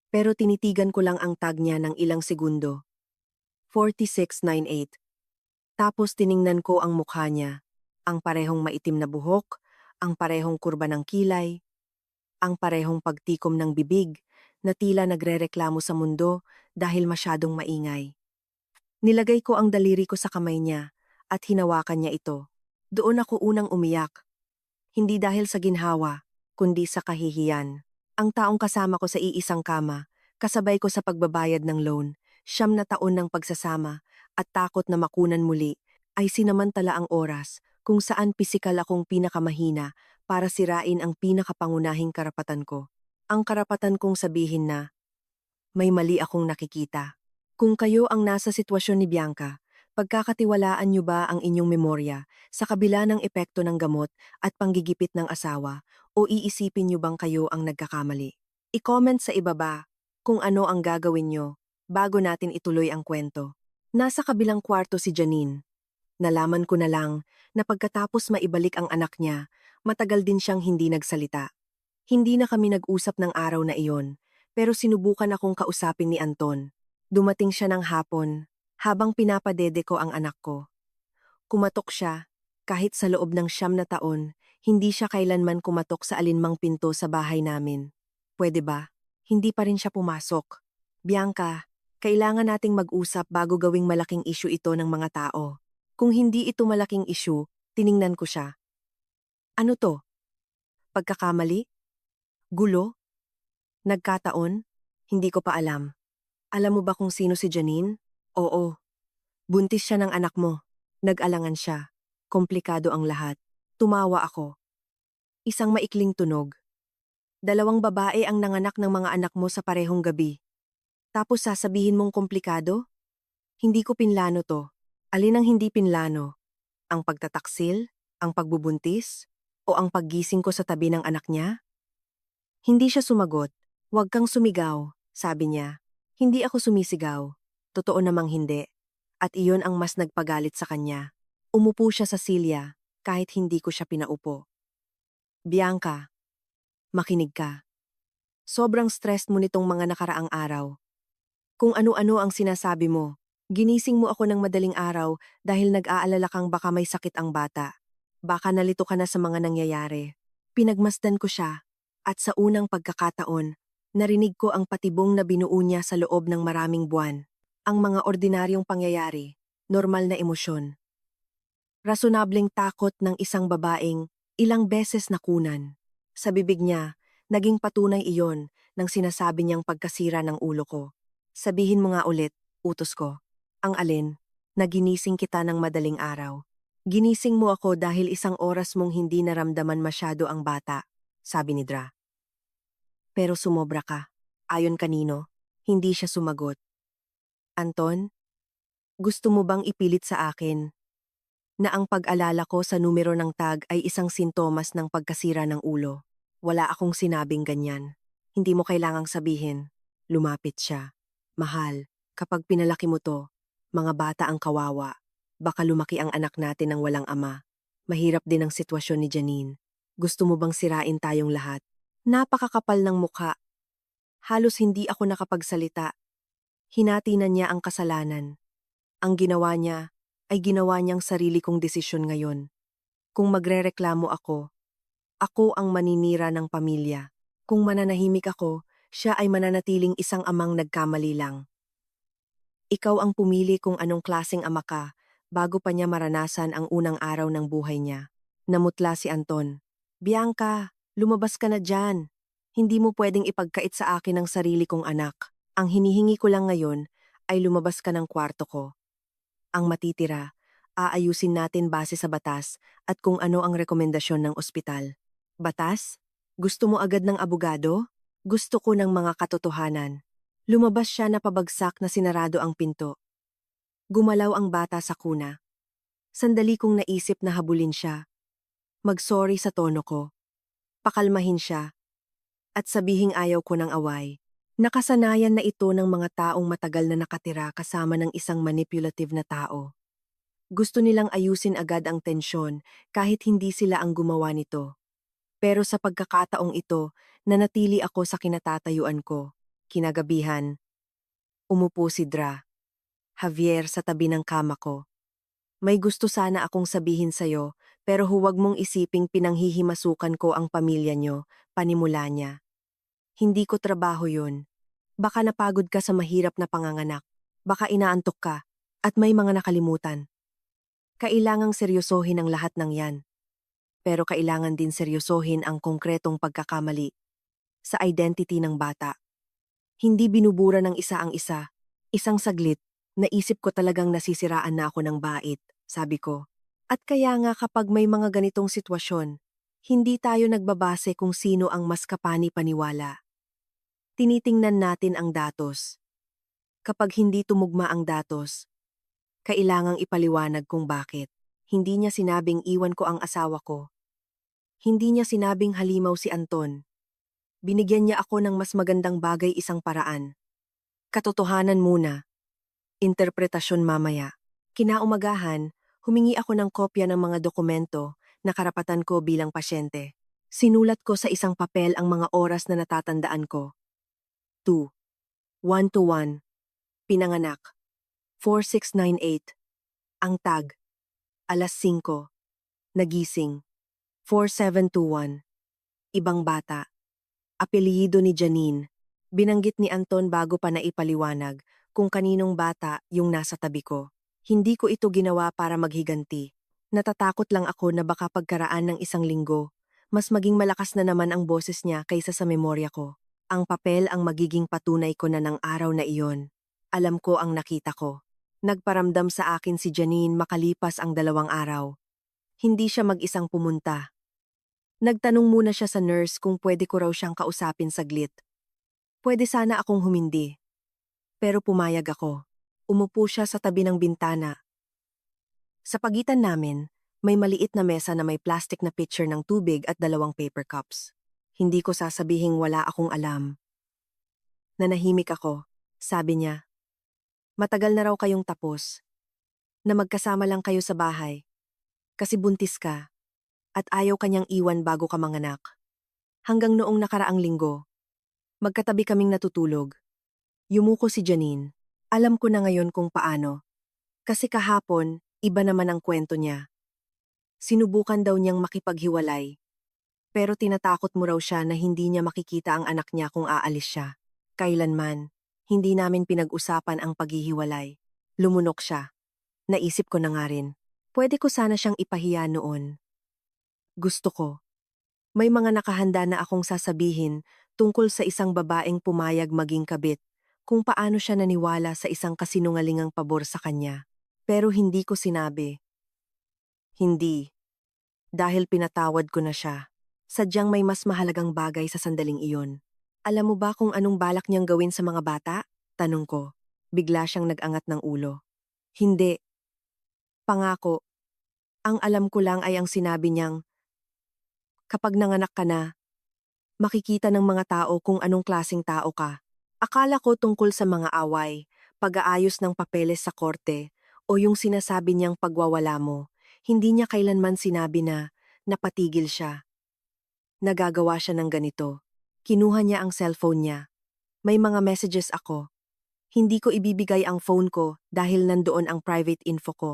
Pero tinitigan ko lang ang tag niya ng ilang segundo. 4698. Tapos tiningnan ko ang mukha niya. Ang parehong maitim na buhok, ang parehong kurba ng kilay, ang parehong pagtikom ng bibig na tila nagrereklamo sa mundo dahil masyadong maingay. Nilagay ko ang daliri ko sa kamay niya at hinawakan niya ito. Doon ako unang umiyak. Hindi dahil sa ginhawa, kundi sa kahihiyan. Ang taong kasama ko sa iisang kama, kasabay ko sa pagbabayad ng loan, 9 na taon ng pagsasama at takot na makunan muli, ay sinamantala ang oras kung saan pisikal akong pinakamahina para sirain ang pinakapangunahing karapatan ko. Ang karapatan kong sabihin na, may mali akong nakikita. Kung kayo ang nasa sitwasyon ni Bianca, Pagkakatiwalaan niyo ba ang inyong memorya sa kabila ng epekto ng gamot at panggigipit ng asawa o iisipin niyo bang kayo ang nagkakamali? I-comment sa ibaba kung ano ang gagawin niyo bago natin ituloy ang kwento. Nasa kabilang kwarto si Janine. Nalaman ko na lang na pagkatapos maibalik ang anak niya, matagal din siyang hindi nagsalita. Hindi na kami nag-usap ng araw na iyon, pero sinubukan akong kausapin ni Anton. Dumating siya ng hapon, habang pinapadede ko ang anak ko. Kumatok siya, kahit sa loob ng 9 na taon, hindi siya kailanman kumatok sa alinmang pinto sa bahay namin. Pwede ba? Hindi pa rin siya pumasok. Bianca, kailangan nating mag-usap bago gawing malaking issue ito ng mga tao. Kung hindi ito malaking issue, tiningnan ko siya. Ano to? Pagkakamali? Gulo? Nagkataon? Hindi ko pa alam. Alam mo ba kung sino si Janine? Oo. Buntis siya ng anak mo. Nag-alangan siya. Komplikado ang lahat. Tumawa ako. Isang maikling tunog. 2 babae ang nanganak ng mga anak mo sa parehong gabi. Tapos sasabihin mong komplikado? Hindi ko pinlano to. Alin ang hindi pinlano? Ang pagtataksil? Ang pagbubuntis? O ang paggising ko sa tabi ng anak niya? Hindi siya sumagot. Huwag kang sumigaw, sabi niya. Hindi ako sumisigaw. Totoo namang hindi. At iyon ang mas nagpagalit sa kanya. Umupo siya sa silya, kahit hindi ko siya pinaupo. Bianca, makinig ka. Sobrang stressed mo nitong mga nakaraang araw. Kung ano-ano ang sinasabi mo, ginising mo ako ng madaling araw dahil nag-aalala kang baka may sakit ang bata. Baka nalito ka na sa mga nangyayari. Pinagmasdan ko siya, at sa unang pagkakataon, narinig ko ang patibong na binuo niya sa loob ng maraming buwan. Ang mga ordinaryong pangyayari, normal na emosyon. Rasonableng takot ng isang babaeng ilang beses nakunan. Sa bibig niya, naging patunay iyon ng sinasabi niyang pagkasira ng ulo ko. Sabihin mo nga ulit, utos ko. Ang alin, na ginising kita ng madaling araw. Ginising mo ako dahil isang oras mong hindi naramdaman masyado ang bata, sabi ni Dra. Pero sumobra ka. Ayon kanino, hindi siya sumagot. Anton, gusto mo bang ipilit sa akin na ang pag-alala ko sa numero ng tag ay isang sintomas ng pagkasira ng ulo? Wala akong sinabing ganyan. Hindi mo kailangang sabihin. Lumapit siya. Mahal, kapag pinalaki mo to, mga bata ang kawawa. Baka lumaki ang anak natin ng walang ama. Mahirap din ang sitwasyon ni Janine. Gusto mo bang sirain tayong lahat? Napakakapal ng mukha. Halos hindi ako nakapagsalita. Hinati na niya ang kasalanan. Ang ginawa niya ay ginawa niyang sarili kong desisyon ngayon. Kung magrereklamo ako ang maninira ng pamilya. Kung mananahimik ako, siya ay mananatiling isang amang nagkamali lang. Ikaw ang pumili kung anong klaseng ama ka bago pa niya maranasan ang unang araw ng buhay niya. Namutla si Anton. Bianca, lumabas ka na dyan. Hindi mo pwedeng ipagkait sa akin ang sarili kong anak. Ang hinihingi ko lang ngayon ay lumabas ka ng kwarto ko. Ang matitira, aayusin natin base sa batas at kung ano ang rekomendasyon ng ospital. Batas? Gusto mo agad ng abogado? Gusto ko ng mga katotohanan. Lumabas siya na pabagsak na sinarado ang pinto. Gumalaw ang bata sa kuna. Sandali kong naisip na habulin siya. Mag-sorry sa tono ko. Pakalmahin siya. At sabihing ayaw ko ng away. Nakasanayan na ito ng mga taong matagal na nakatira kasama ng isang manipulative na tao. Gusto nilang ayusin agad ang tensyon kahit hindi sila ang gumawa nito. Pero sa pagkakataong ito, nanatili ako sa kinatatayuan ko. Kinagabihan, umupo si Dra. Javier sa tabi ng kama ko. May gusto sana akong sabihin sa'yo, pero huwag mong isiping pinanghihimasukan ko ang pamilya nyo, panimula niya. Hindi ko trabaho yun. Baka napagod ka sa mahirap na panganganak. Baka inaantok ka, at may mga nakalimutan. Kailangang seryosohin ang lahat ng yan. Pero kailangan din seryosohin ang konkretong pagkakamali sa identity ng bata. Hindi binubura ng isa ang isa. Isang saglit, naisip ko talagang nasisiraan na ako ng bait, sabi ko. At kaya nga kapag may mga ganitong sitwasyon, hindi tayo nagbabase kung sino ang mas kapani-paniwala. Tinitingnan natin ang datos. Kapag hindi tumugma ang datos, Kailangang ipaliwanag kung bakit. Hindi niya sinabing iwan ko ang asawa ko. Hindi niya sinabing halimaw si Anton. Binigyan niya ako ng mas magandang bagay, isang paraan. Katotohanan muna, interpretasyon mamaya. Kinaumagahan, humingi ako ng kopya ng mga dokumento na karapatan ko bilang pasyente. Sinulat ko sa isang papel ang mga oras na natatandaan ko. 2. 1 to 1. Pinanganak. 4698. Ang tag. Alas 5. Nagising. 4721. Ibang bata. Apelyido ni Janine. Binanggit ni Anton bago pa naipaliwanag kung kaninong bata yung nasa tabi ko. Hindi ko ito ginawa para maghiganti. Natatakot lang ako na baka pagkaraan ng isang linggo, mas maging malakas na naman ang boses niya kaysa sa memorya ko. Ang papel ang magiging patunay ko na ng araw na iyon. Alam ko ang nakita ko. Nagparamdam sa akin si Janine makalipas ang 2 araw. Hindi siya mag-isang pumunta. Nagtanong muna siya sa nurse kung pwede ko raw siyang kausapin saglit. Pwede sana akong humindi. Pero pumayag ako. Umupo siya sa tabi ng bintana. Sa pagitan namin, may maliit na mesa na may plastic na pitcher ng tubig at 2 paper cups. Hindi ko sasabihing wala akong alam. Nanahimik ako. Sabi niya, matagal na raw kayong tapos. Na magkasama lang kayo sa bahay. Kasi buntis ka. At ayaw kanyang iwan bago ka manganak. Hanggang noong nakaraang linggo, magkatabi kaming natutulog. Yumuko si Janine. Alam ko na ngayon kung paano. Kasi kahapon, iba naman ang kwento niya. Sinubukan daw niyang makipaghiwalay. Pero tinatakot mo raw siya na hindi niya makikita ang anak niya kung aalis siya. Kailanman, hindi namin pinag-usapan ang paghihiwalay. Lumunok siya. Naisip ko na nga rin. Pwede ko sana siyang ipahiya noon. Gusto ko. May mga nakahanda na akong sasabihin tungkol sa isang babaeng pumayag maging kabit, kung paano siya naniwala sa isang kasinungalingang pabor sa kanya. Pero hindi ko sinabi. Hindi. Dahil pinatawad ko na siya. Sadyang may mas mahalagang bagay sa sandaling iyon. Alam mo ba kung anong balak niyang gawin sa mga bata? Tanong ko. Bigla siyang nag-angat ng ulo. Hindi. Pangako. Ang alam ko lang ay ang sinabi niyang, kapag nanganak ka na, makikita ng mga tao kung anong klaseng tao ka. Akala ko tungkol sa mga away, pag-aayos ng papeles sa korte, o yung sinasabi niyang pagwawala mo. Hindi niya kailanman sinabi na napatigil siya. Nagagawa siya ng ganito. Kinuha niya ang cellphone niya. May mga messages ako. Hindi ko ibibigay ang phone ko dahil nandoon ang private info ko.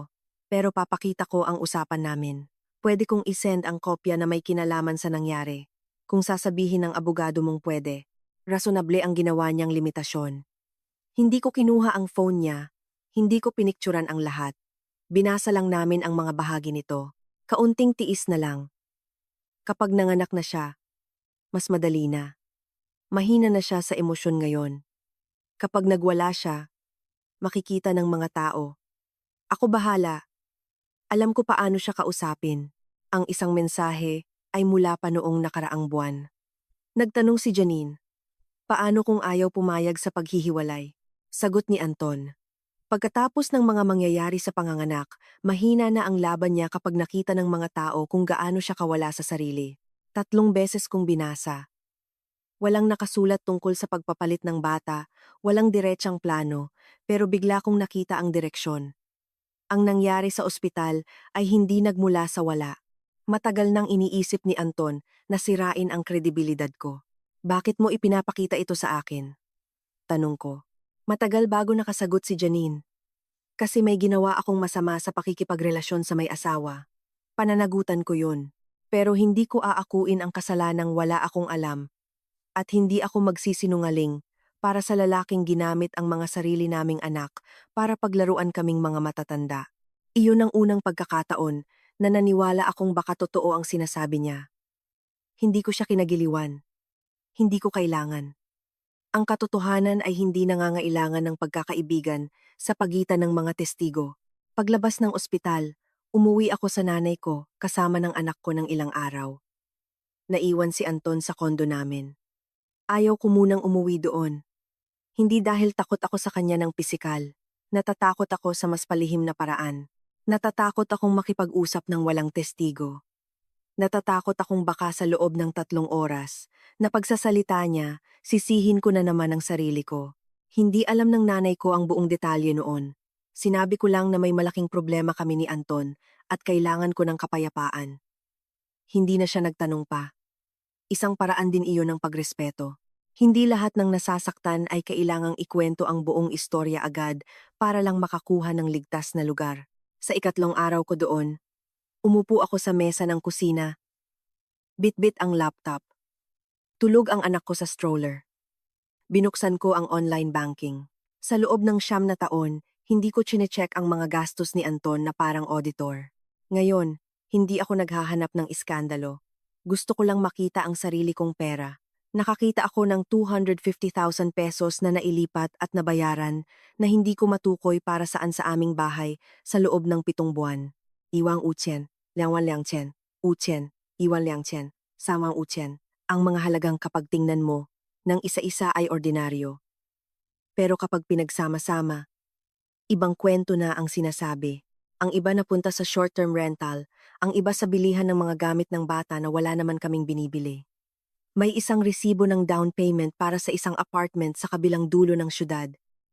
Pero papakita ko ang usapan namin. Pwede kong isend ang kopya na may kinalaman sa nangyari. Kung sasabihin ng abogado mong pwede. Rasunable ang ginawa niyang limitasyon. Hindi ko kinuha ang phone niya. Hindi ko pinikturan ang lahat. Binasa lang namin ang mga bahagi nito. Kaunting tiis na lang. Kapag nanganak na siya, mas madali na. Mahina na siya sa emosyon ngayon. Kapag nagwala siya, makikita ng mga tao. Ako bahala. Alam ko paano siya kausapin. Ang isang mensahe ay mula pa noong nakaraang buwan. Nagtanong si Janine, paano kung ayaw pumayag sa paghihiwalay? Sagot ni Anton. Pagkatapos ng mga mangyayari sa panganganak, mahina na ang laban niya kapag nakita ng mga tao kung gaano siya kawala sa sarili. 3 beses kong binasa. Walang nakasulat tungkol sa pagpapalit ng bata, walang diretsang plano, pero bigla kong nakita ang direksyon. Ang nangyari sa ospital ay hindi nagmula sa wala. Matagal nang iniisip ni Anton na sirain ang kredibilidad ko. Bakit mo ipinapakita ito sa akin? Tanong ko. Matagal bago nakasagot si Janine. Kasi may ginawa akong masama sa pakikipagrelasyon sa may asawa. Pananagutan ko yun. Pero hindi ko aakuin ang kasalanang wala akong alam. At hindi ako magsisinungaling para sa lalaking ginamit ang mga sarili naming anak para paglaruan kaming mga matatanda. Iyon ang unang pagkakataon na naniwala akong baka totoo ang sinasabi niya. Hindi ko siya kinagiliwan. Hindi ko kailangan. Ang katotohanan ay hindi nangangailangan ng pagkakaibigan sa pagitan ng mga testigo. Paglabas ng ospital, umuwi ako sa nanay ko kasama ng anak ko ng ilang araw. Naiwan si Anton sa kondo namin. Ayaw ko munang umuwi doon. Hindi dahil takot ako sa kanya ng pisikal. Natatakot ako sa mas palihim na paraan. Natatakot akong makipag-usap ng walang testigo. Natatakot akong baka sa loob ng 3 oras, na pagsasalita niya, sisihin ko na naman ang sarili ko. Hindi alam ng nanay ko ang buong detalye noon. Sinabi ko lang na may malaking problema kami ni Anton at kailangan ko ng kapayapaan. Hindi na siya nagtanong pa. Isang paraan din iyon ng pagrespeto. Hindi lahat ng nasasaktan ay kailangang ikwento ang buong istorya agad para lang makakuha ng ligtas na lugar. Sa ikatlong araw ko doon, umupo ako sa mesa ng kusina. Bitbit ang laptop. Tulog ang anak ko sa stroller. Binuksan ko ang online banking. Sa loob ng 9 na taon, hindi ko chinecheck ang mga gastos ni Anton na parang auditor. Ngayon, hindi ako naghahanap ng iskandalo. Gusto ko lang makita ang sarili kong pera. Nakakita ako ng 250,000 pesos na nailipat at nabayaran na hindi ko matukoy para saan sa aming bahay sa loob ng 7 buwan. Iwang Uchien, Liangwan Liangchen, Uchien, Iwan Liangchen, Samang Uchien. Ang mga halagang kapag tingnan mo, ng isa-isa ay ordinaryo. Pero kapag pinagsama-sama, ibang kwento na ang sinasabi. Ang iba napunta sa short-term rental, ang iba sa bilihan ng mga gamit ng bata na wala naman kaming binibili. May isang resibo ng down payment para sa isang apartment sa kabilang dulo ng syudad.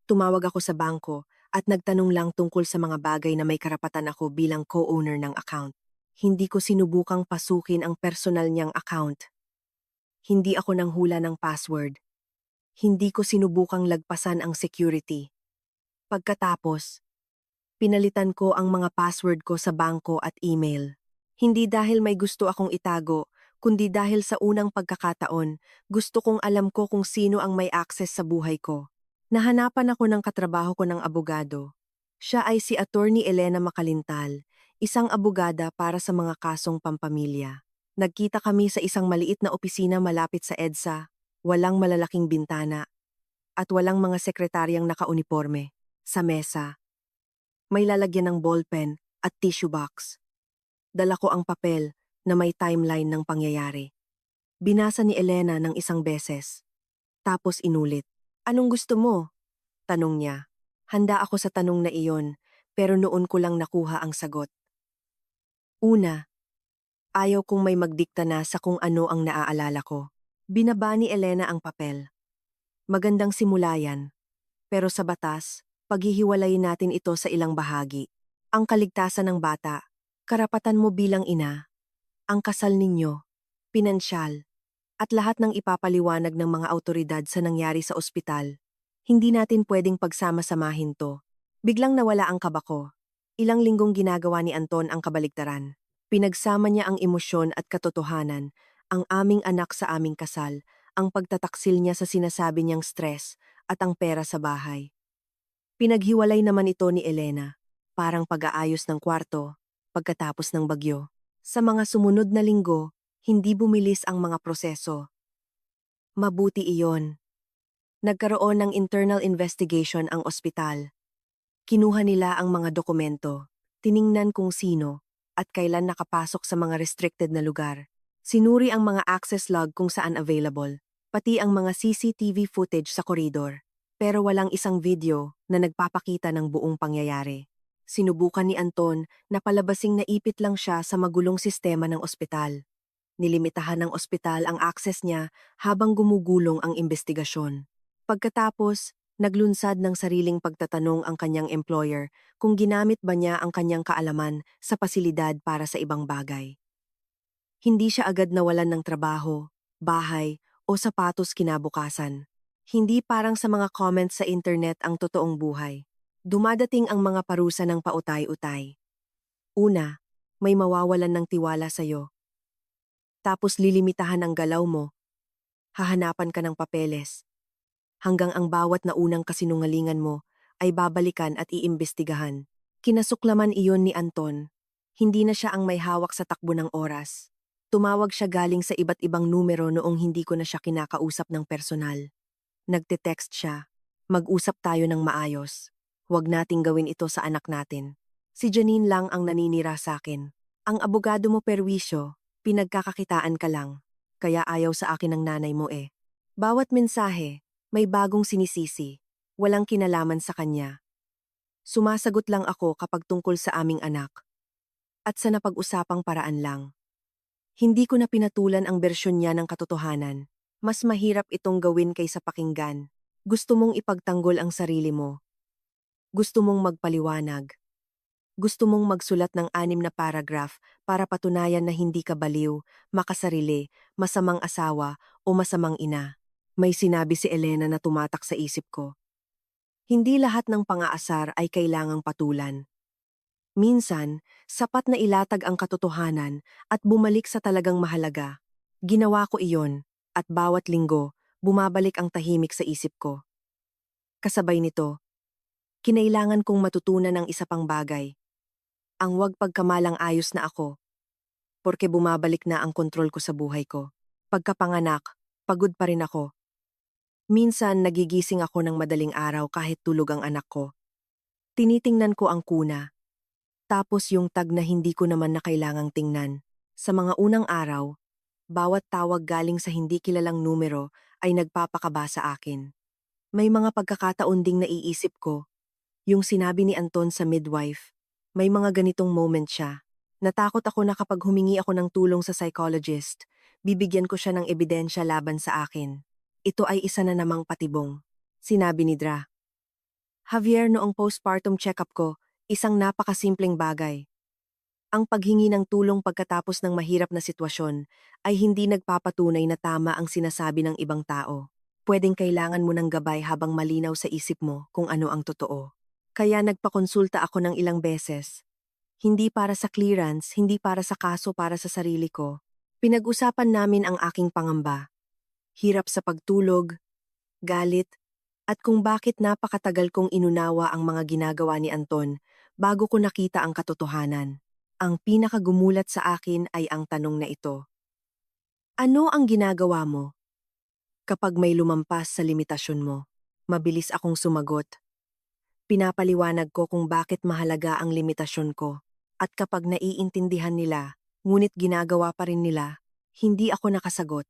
Tumawag ako sa bangko at nagtanong lang tungkol sa mga bagay na may karapatan ako bilang co-owner ng account. Hindi ko sinubukang pasukin ang personal niyang account. Hindi ako nanghula ng password. Hindi ko sinubukang lagpasan ang security. Pagkatapos, pinalitan ko ang mga password ko sa bangko at email. Hindi dahil may gusto akong itago, kundi dahil sa unang pagkakataon, gusto kong alam ko kung sino ang may access sa buhay ko. Nahanapan ako ng katrabaho ko ng abogado. Siya ay si Attorney Elena Macalintal, isang abogada para sa mga kasong pampamilya. Nagkita kami sa isang maliit na opisina malapit sa EDSA, walang malalaking bintana, at walang mga sekretaryang nakauniporme. Sa mesa, may lalagyan ng ballpen at tissue box. Dala ko ang papel na may timeline ng pangyayari. Binasa ni Elena ng isang beses. Tapos inulit. Anong gusto mo? Tanong niya. Handa ako sa tanong na iyon, pero noon ko lang nakuha ang sagot. Una, ayaw kong may magdikta na sa kung ano ang naaalala ko. Binaba ni Elena ang papel. Magandang simula yan. Pero sa batas, paghihiwalayin natin ito sa ilang bahagi. Ang kaligtasan ng bata, karapatan mo bilang ina, ang kasal ninyo, pinansyal, at lahat ng ipapaliwanag ng mga autoridad sa nangyari sa ospital. Hindi natin pwedeng pagsama-samahin to. Biglang nawala ang kaba ko. Ilang linggong ginagawa ni Anton ang kabaligtaran. Pinagsama niya ang emosyon at katotohanan, ang aming anak sa aming kasal, ang pagtataksil niya sa sinasabi niyang stress, at ang pera sa bahay. Pinaghiwalay naman ito ni Elena, parang pag-aayos ng kwarto, pagkatapos ng bagyo. Sa mga sumunod na linggo, hindi bumilis ang mga proseso. Mabuti iyon. Nagkaroon ng internal investigation ang ospital. Kinuha nila ang mga dokumento, tiningnan kung sino, at kailan nakapasok sa mga restricted na lugar. Sinuri ang mga access log kung saan available, pati ang mga CCTV footage sa koridor. Pero walang isang video na nagpapakita ng buong pangyayari. Sinubukan ni Anton na palabasing naipit lang siya sa magulong sistema ng ospital. Nilimitahan ng ospital ang access niya habang gumugulong ang investigasyon. Pagkatapos, naglunsad ng sariling pagtatanong ang kanyang employer kung ginamit ba niya ang kanyang kaalaman sa pasilidad para sa ibang bagay. Hindi siya agad nawalan ng trabaho, bahay, o sapatos kinabukasan. Hindi parang sa mga comments sa internet ang totoong buhay. Dumadating ang mga parusa ng pautay-utay. Una, may mawawalan ng tiwala sa'yo. Tapos lilimitahan ang galaw mo. Hahanapan ka ng papeles. Hanggang ang bawat naunang kasinungalingan mo ay babalikan at iimbestigahan. Kinasuklaman iyon ni Anton. Hindi na siya ang may hawak sa takbo ng oras. Tumawag siya galing sa iba't ibang numero noong hindi ko na siya kinakausap ng personal. Nagte-text siya. Mag-usap tayo ng maayos. Huwag nating gawin ito sa anak natin. Si Janine lang ang naninira sa akin. Ang abogado mo perwisyo, pinagkakakitaan ka lang. Kaya ayaw sa akin ng nanay mo eh. Bawat mensahe, may bagong sinisisi. Walang kinalaman sa kanya. Sumasagot lang ako kapag tungkol sa aming anak. At sa napag-usapang paraan lang. Hindi ko na pinatulan ang bersyon niya ng katotohanan. Mas mahirap itong gawin kaysa pakinggan. Gusto mong ipagtanggol ang sarili mo. Gusto mong magpaliwanag. Gusto mong magsulat ng 6 na paragraph para patunayan na hindi ka baliw, makasarili, masamang asawa o masamang ina. May sinabi si Elena na tumatak sa isip ko. Hindi lahat ng pang-aasar ay kailangang patulan. Minsan, sapat na ilatag ang katotohanan at bumalik sa talagang mahalaga. Ginawa ko iyon, at bawat linggo, bumabalik ang tahimik sa isip ko. Kasabay nito, kinailangan kong matutunan ang isa pang bagay. Ang huwag pagkamalang ayos na ako, porque bumabalik na ang kontrol ko sa buhay ko. Pagkapanganak, pagod pa rin ako. Minsan nagigising ako ng madaling araw kahit tulog ang anak ko. Tinitingnan ko ang kuna. Tapos yung tag na hindi ko naman na kailangang tingnan. Sa mga unang araw, bawat tawag galing sa hindi kilalang numero ay nagpapakaba sa akin. May mga pagkakataon ding naiisip ko, yung sinabi ni Anton sa midwife, may mga ganitong moment siya. Natakot ako na kapag humingi ako ng tulong sa psychologist, bibigyan ko siya ng ebidensya laban sa akin. Ito ay isa na namang patibong. Sinabi ni Dra. Javier, noong postpartum check-up ko, isang napakasimpleng bagay. Ang paghingi ng tulong pagkatapos ng mahirap na sitwasyon ay hindi nagpapatunay na tama ang sinasabi ng ibang tao. Pwedeng kailangan mo ng gabay habang malinaw sa isip mo kung ano ang totoo. Kaya nagpakonsulta ako ng ilang beses. Hindi para sa clearance, hindi para sa kaso, para sa sarili ko. Pinag-usapan namin ang aking pangamba. Hirap sa pagtulog, galit, at kung bakit napakatagal kong inunawa ang mga ginagawa ni Anton bago ko nakita ang katotohanan. Ang pinakagumulat sa akin ay ang tanong na ito. Ano ang ginagawa mo? Kapag may lumampas sa limitasyon mo, mabilis akong sumagot. Pinapaliwanag ko kung bakit mahalaga ang limitasyon ko. At kapag naiintindihan nila, ngunit ginagawa pa rin nila, hindi ako nakasagot.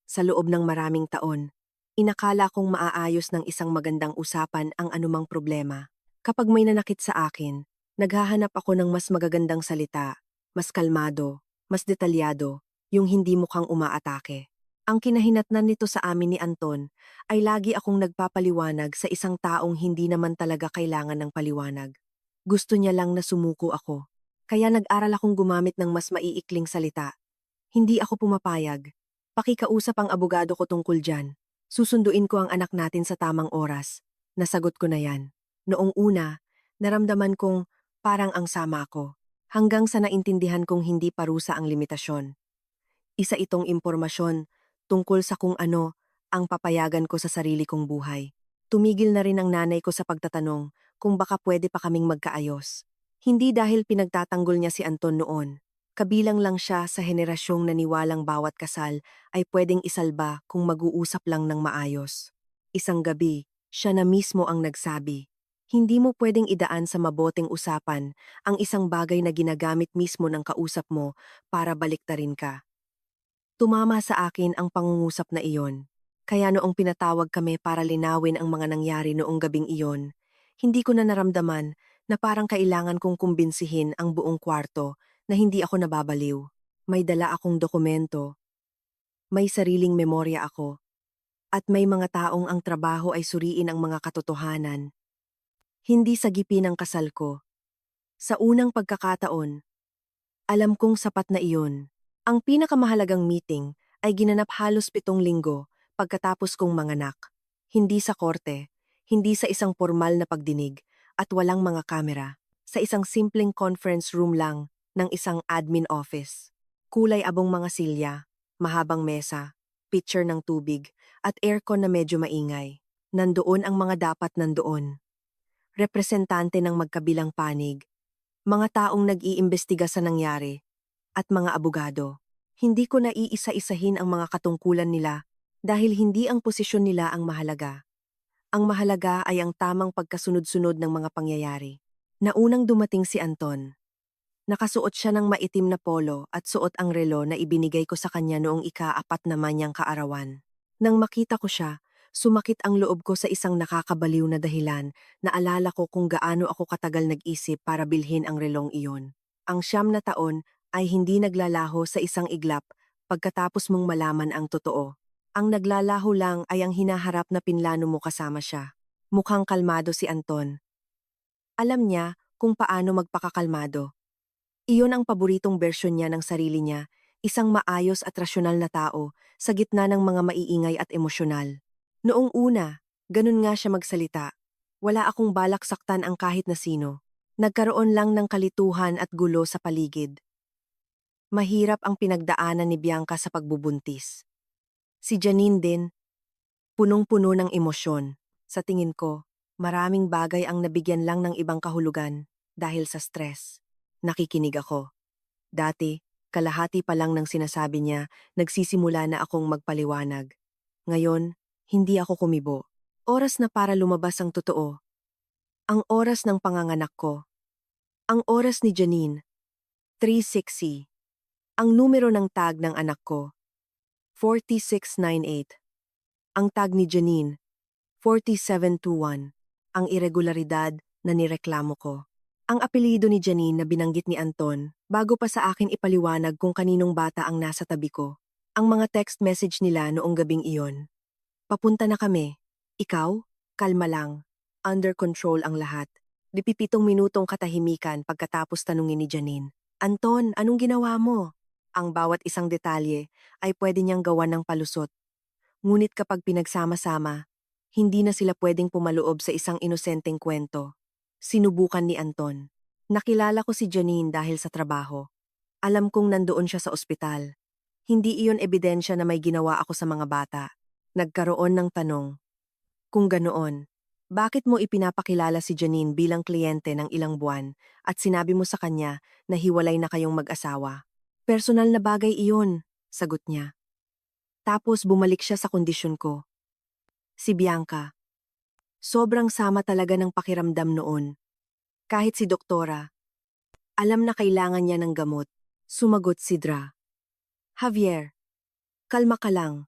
Sa loob ng maraming taon, inakala kong maaayos ng isang magandang usapan ang anumang problema. Kapag may nanakit sa akin, naghahanap ako ng mas magagandang salita, mas kalmado, mas detalyado, yung hindi mukhang umaatake. Ang kinahinatnan nito sa amin ni Anton ay lagi akong nagpapaliwanag sa isang taong hindi naman talaga kailangan ng paliwanag. Gusto niya lang na sumuko ako. Kaya nag-aral akong gumamit ng mas maiikling salita. Hindi ako pumapayag. Pakikausap ang abogado ko tungkol dyan. Susunduin ko ang anak natin sa tamang oras. Nasagot ko na yan. Noong una, naramdaman kong parang ang sama ko. Hanggang sa naintindihan kong hindi parusa ang limitasyon. Isa itong impormasyon tungkol sa kung ano ang papayagan ko sa sarili kong buhay. Tumigil na rin ang nanay ko sa pagtatanong kung baka pwede pa kaming magkaayos. Hindi dahil pinagtatanggol niya si Anton noon. Kabilang lang siya sa henerasyong naniwalang bawat kasal ay pwedeng isalba kung mag-uusap lang ng maayos. Isang gabi, siya na mismo ang nagsabi, hindi mo pwedeng idaan sa maboteng usapan ang isang bagay na ginagamit mismo ng kausap mo para baliktarin ka. Tumama sa akin ang pangungusap na iyon. Kaya noong pinatawag kami para linawin ang mga nangyari noong gabing iyon, hindi ko na naramdaman na parang kailangan kong kumbinsihin ang buong kwarto na hindi ako nababaliw. May dala akong dokumento, may sariling memorya ako, at may mga taong ang trabaho ay suriin ang mga katotohanan. Hindi sa gipi ng kasal ko. Sa unang pagkakataon, alam kong sapat na iyon. Ang pinakamahalagang meeting ay ginanap halos 7 linggo pagkatapos kong manganak. Hindi sa korte, hindi sa isang formal na pagdinig, at walang mga kamera. Sa isang simpleng conference room lang ng isang admin office. Kulay abong mga silya, mahabang mesa, pitcher ng tubig, at aircon na medyo maingay. Nandoon ang mga dapat nandoon. Representante ng magkabilang panig, mga taong nag-iimbestiga sa nangyari, at mga abogado. Hindi ko na iisa-isahin ang mga katungkulan nila dahil hindi ang posisyon nila ang mahalaga. Ang mahalaga ay ang tamang pagkasunod-sunod ng mga pangyayari. Naunang dumating si Anton. Nakasuot siya ng maitim na polo at suot ang relo na ibinigay ko sa kanya noong ika-4 naman niyang kaarawan. Nang makita ko siya, Sumakit ang loob ko sa isang nakakabaliw na dahilan. Naalala ko kung gaano ako katagal nag-isip para bilhin ang relong iyon. Ang 9 na taon ay hindi naglalaho sa isang iglap pagkatapos mong malaman ang totoo. Ang naglalaho lang ay ang hinaharap na pinlano mo kasama siya. Mukhang kalmado si Anton. Alam niya kung paano magpakakalmado. Iyon ang paboritong bersyon niya ng sarili niya, isang maayos at rasyonal na tao sa gitna ng mga maiingay at emosyonal. Noong una, ganun nga siya magsalita. Wala akong balak saktan ang kahit na sino. Nagkaroon lang ng kalituhan at gulo sa paligid. Mahirap ang pinagdaanan ni Bianca sa pagbubuntis. Si Janine din, punong-puno ng emosyon. Sa tingin ko, maraming bagay ang nabigyan lang ng ibang kahulugan dahil sa stress. Nakikinig ako. Dati, kalahati pa lang ng sinasabi niya, nagsisimula na akong magpaliwanag. Ngayon, hindi ako kumibo. Oras na para lumabas ang totoo. Ang oras ng panganganak ko. Ang oras ni Janine, 360. Ang numero ng tag ng anak ko, 4698. Ang tag ni Janine, 4721. Ang irregularidad na nireklamo ko. Ang apelyido ni Janine na binanggit ni Anton bago pa sa akin ipaliwanag kung kaninong bata ang nasa tabi ko. Ang mga text message nila noong gabing iyon. Papunta na kami. Ikaw, kalma lang. Under control ang lahat. 17 minutong katahimikan pagkatapos tanungin ni Janine. Anton, anong ginawa mo? Ang bawat isang detalye ay pwede niyang gawan ng palusot. Ngunit kapag pinagsama-sama, hindi na sila pwedeng pumaloob sa isang inosenteng kwento. Sinubukan ni Anton. Nakilala ko si Janine dahil sa trabaho. Alam kong nandoon siya sa ospital. Hindi iyon ebidensya na may ginawa ako sa mga bata. Nagkaroon ng tanong. Kung ganoon, bakit mo ipinapakilala si Janine bilang kliyente ng ilang buwan at sinabi mo sa kanya na hiwalay na kayong mag-asawa? Personal na bagay iyon, sagot niya. Tapos bumalik siya sa kondisyon ko. Si Bianca. Sobrang sama talaga ng pakiramdam noon. Kahit si doktora, alam na kailangan niya ng gamot. Sumagot si Dra. Javier, kalma ka lang.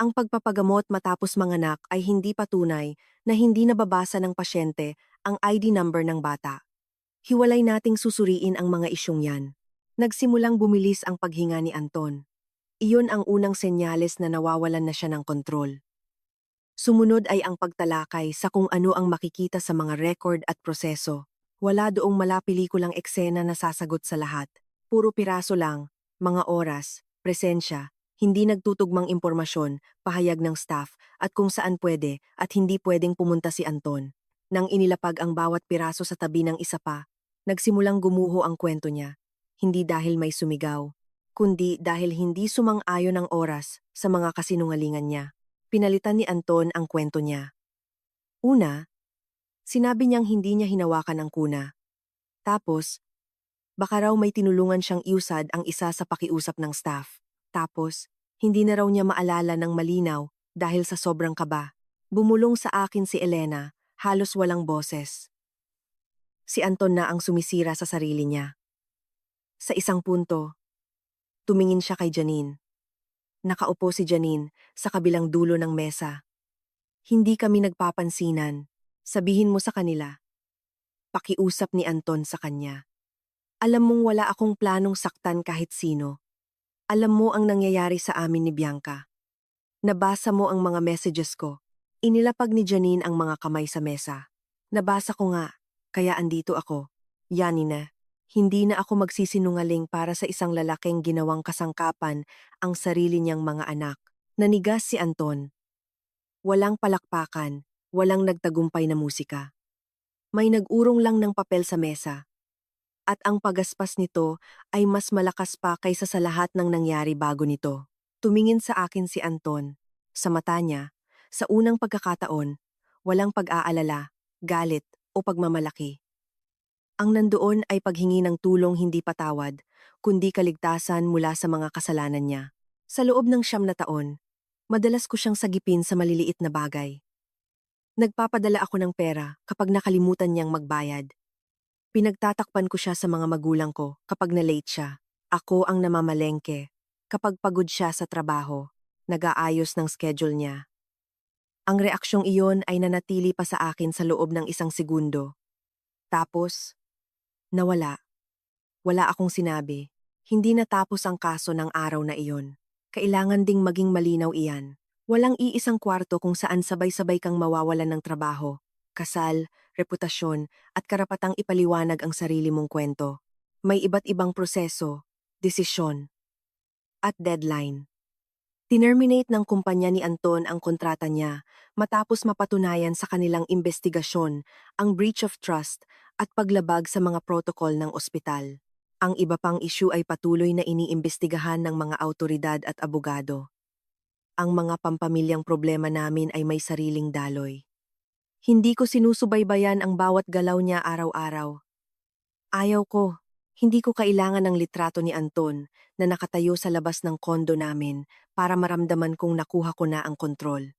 Ang pagpapagamot matapos manganak ay hindi patunay na hindi nababasa ng pasyente ang ID number ng bata. Hiwalay nating susuriin ang mga isyong yan. Nagsimulang bumilis ang paghinga ni Anton. Iyon ang unang senyales na nawawalan na siya ng kontrol. Sumunod ay ang pagtalakay sa kung ano ang makikita sa mga record at proseso. Wala doong malapelikulang eksena na sasagot sa lahat. Puro piraso lang, mga oras, presensya, hindi nagtutugmang impormasyon, pahayag ng staff, at kung saan pwede at hindi pwedeng pumunta si Anton. Nang inilapag ang bawat piraso sa tabi ng isa pa, nagsimulang gumuho ang kwento niya. Hindi dahil may sumigaw, kundi dahil hindi sumang-ayon ang oras sa mga kasinungalingan niya. Pinalitan ni Anton ang kwento niya. Una, sinabi niyang hindi niya hinawakan ang kuna. Tapos, baka raw may tinulungan siyang iusad ang isa sa pakiusap ng staff. Tapos, hindi na raw niya maalala ng malinaw dahil sa sobrang kaba. Bumulong sa akin si Elena, halos walang boses. Si Anton na ang sumisira sa sarili niya. Sa isang punto, tumingin siya kay Janine. Nakaupo si Janine sa kabilang dulo ng mesa. Hindi kami nagpapansinan. Sabihin mo sa kanila. Pakiusap ni Anton sa kanya. Alam mong wala akong planong saktan kahit sino. Alam mo ang nangyayari sa amin ni Bianca. Nabasa mo ang mga messages ko. Inilapag ni Janine ang mga kamay sa mesa. Nabasa ko nga, kaya andito ako. Yani na. Hindi na ako magsisinungaling para sa isang lalaking ginawang kasangkapan ang sarili niyang mga anak. Nanigas si Anton. Walang palakpakan, walang nagtagumpay na musika. May nag-urong lang ng papel sa mesa. At ang pagaspas nito ay mas malakas pa kaysa sa lahat ng nangyari bago nito. Tumingin sa akin si Anton. Sa mata niya, sa unang pagkakataon, walang pag-aalala, galit o pagmamalaki. Ang nandoon ay paghingi ng tulong hindi patawad, kundi kaligtasan mula sa mga kasalanan niya. Sa loob ng 9 na taon, madalas ko siyang sagipin sa maliliit na bagay. Nagpapadala ako ng pera kapag nakalimutan niyang magbayad. Pinagtatakpan ko siya sa mga magulang ko kapag na-late siya. Ako ang namamalengke kapag pagod siya sa trabaho, nag-aayos ng schedule niya. Ang reaksyong iyon ay nanatili pa sa akin sa loob ng 1 segundo. Tapos, nawala. Wala akong sinabi. Hindi natapos ang kaso ng araw na iyon. Kailangan ding maging malinaw iyan. Walang iisang kwarto kung saan sabay-sabay kang mawawalan ng trabaho, kasal, reputasyon, at karapatang ipaliwanag ang sarili mong kwento. May iba't ibang proseso, desisyon, at deadline. Tinerminate ng kumpanya ni Anton ang kontrata niya matapos mapatunayan sa kanilang investigasyon ang breach of trust at paglabag sa mga protocol ng ospital. Ang iba pang issue ay patuloy na iniimbestigahan ng mga awtoridad at abogado. Ang mga pampamilyang problema namin ay may sariling daloy. Hindi ko sinusubaybayan ang bawat galaw niya araw-araw. Ayaw ko. Hindi ko kailangan ng litrato ni Anton na nakatayo sa labas ng kondo namin para maramdaman kong nakuha ko na ang kontrol.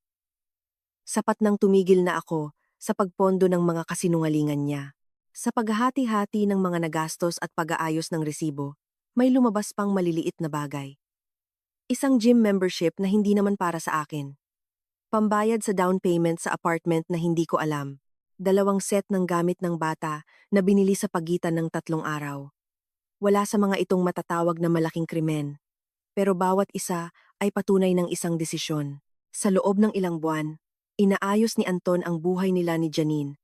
Sapat nang tumigil na ako sa pagpondo ng mga kasinungalingan niya. Sa paghahati-hati ng mga nagastos at pag-aayos ng resibo, may lumabas pang maliliit na bagay. Isang gym membership na hindi naman para sa akin. Pambayad sa down payment sa apartment na hindi ko alam. 2 set ng gamit ng bata na binili sa pagitan ng 3 araw. Wala sa mga itong matatawag na malaking krimen. Pero bawat isa ay patunay ng isang desisyon. Sa loob ng ilang buwan, inaayos ni Anton ang buhay nila ni Janine,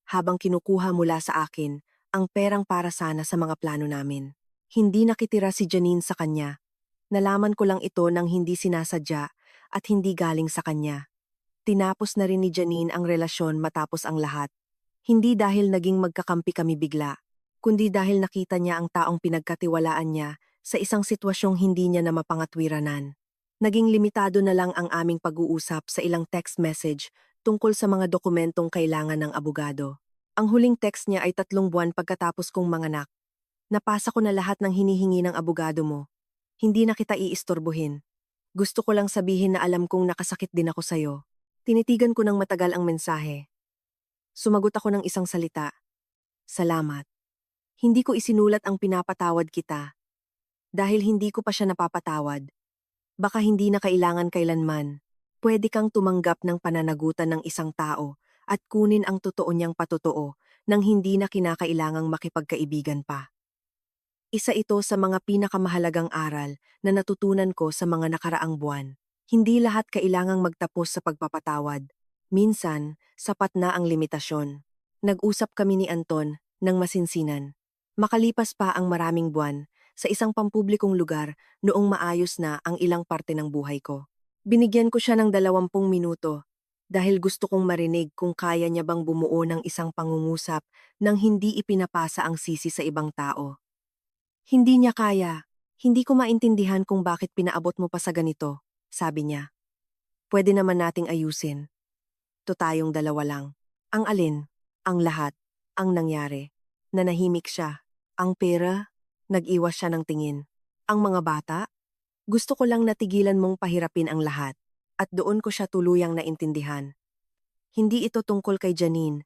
habang kinukuha mula sa akin ang perang para sana sa mga plano namin. Hindi nakitira si Janine sa kanya. Nalaman ko lang ito nang hindi sinasadya at hindi galing sa kanya. Tinapos na rin ni Janine ang relasyon matapos ang lahat. Hindi dahil naging magkakampi kami bigla, kundi dahil nakita niya ang taong pinagkatiwalaan niya sa isang sitwasyong hindi niya na mapangatwiranan. Naging limitado na lang ang aming pag-uusap sa ilang text message tungkol sa mga dokumentong kailangan ng abogado. Ang huling text niya ay 3 buwan pagkatapos kong manganak. Napasa ko na lahat ng hinihingi ng abogado mo. Hindi na kita iistorbohin. Gusto ko lang sabihin na alam kong nakasakit din ako sa'yo. Tinitigan ko ng matagal ang mensahe. Sumagot ako ng isang salita. Salamat. Hindi ko isinulat ang pinapatawad kita. Dahil hindi ko pa siya napapatawad. Baka hindi na kailangan kailanman. Pwede kang tumanggap ng pananagutan ng isang tao at kunin ang totoo niyang patotoo nang hindi na kinakailangang makipagkaibigan pa. Isa ito sa mga pinakamahalagang aral na natutunan ko sa mga nakaraang buwan. Hindi lahat kailangang magtapos sa pagpapatawad. Minsan, sapat na ang limitasyon. Nag-usap kami ni Anton ng masinsinan. Makalipas pa ang maraming buwan, sa isang pampublikong lugar noong maayos na ang ilang parte ng buhay ko. Binigyan ko siya ng 20 minuto dahil gusto kong marinig kung kaya niya bang bumuo ng isang pangungusap nang hindi ipinapasa ang sisi sa ibang tao. Hindi niya kaya. Hindi ko maintindihan kung bakit pinaabot mo pa sa ganito, sabi niya. Pwede naman nating ayusin. To tayong dalawa lang. Ang alin? Ang lahat. Ang nangyari. Nanahimik siya. Ang pera? Nag-iwas siya ng tingin. Ang mga bata? Gusto ko lang natigilan mong pahirapin ang lahat. At doon ko siya tuluyang naintindihan. Hindi ito tungkol kay Janine.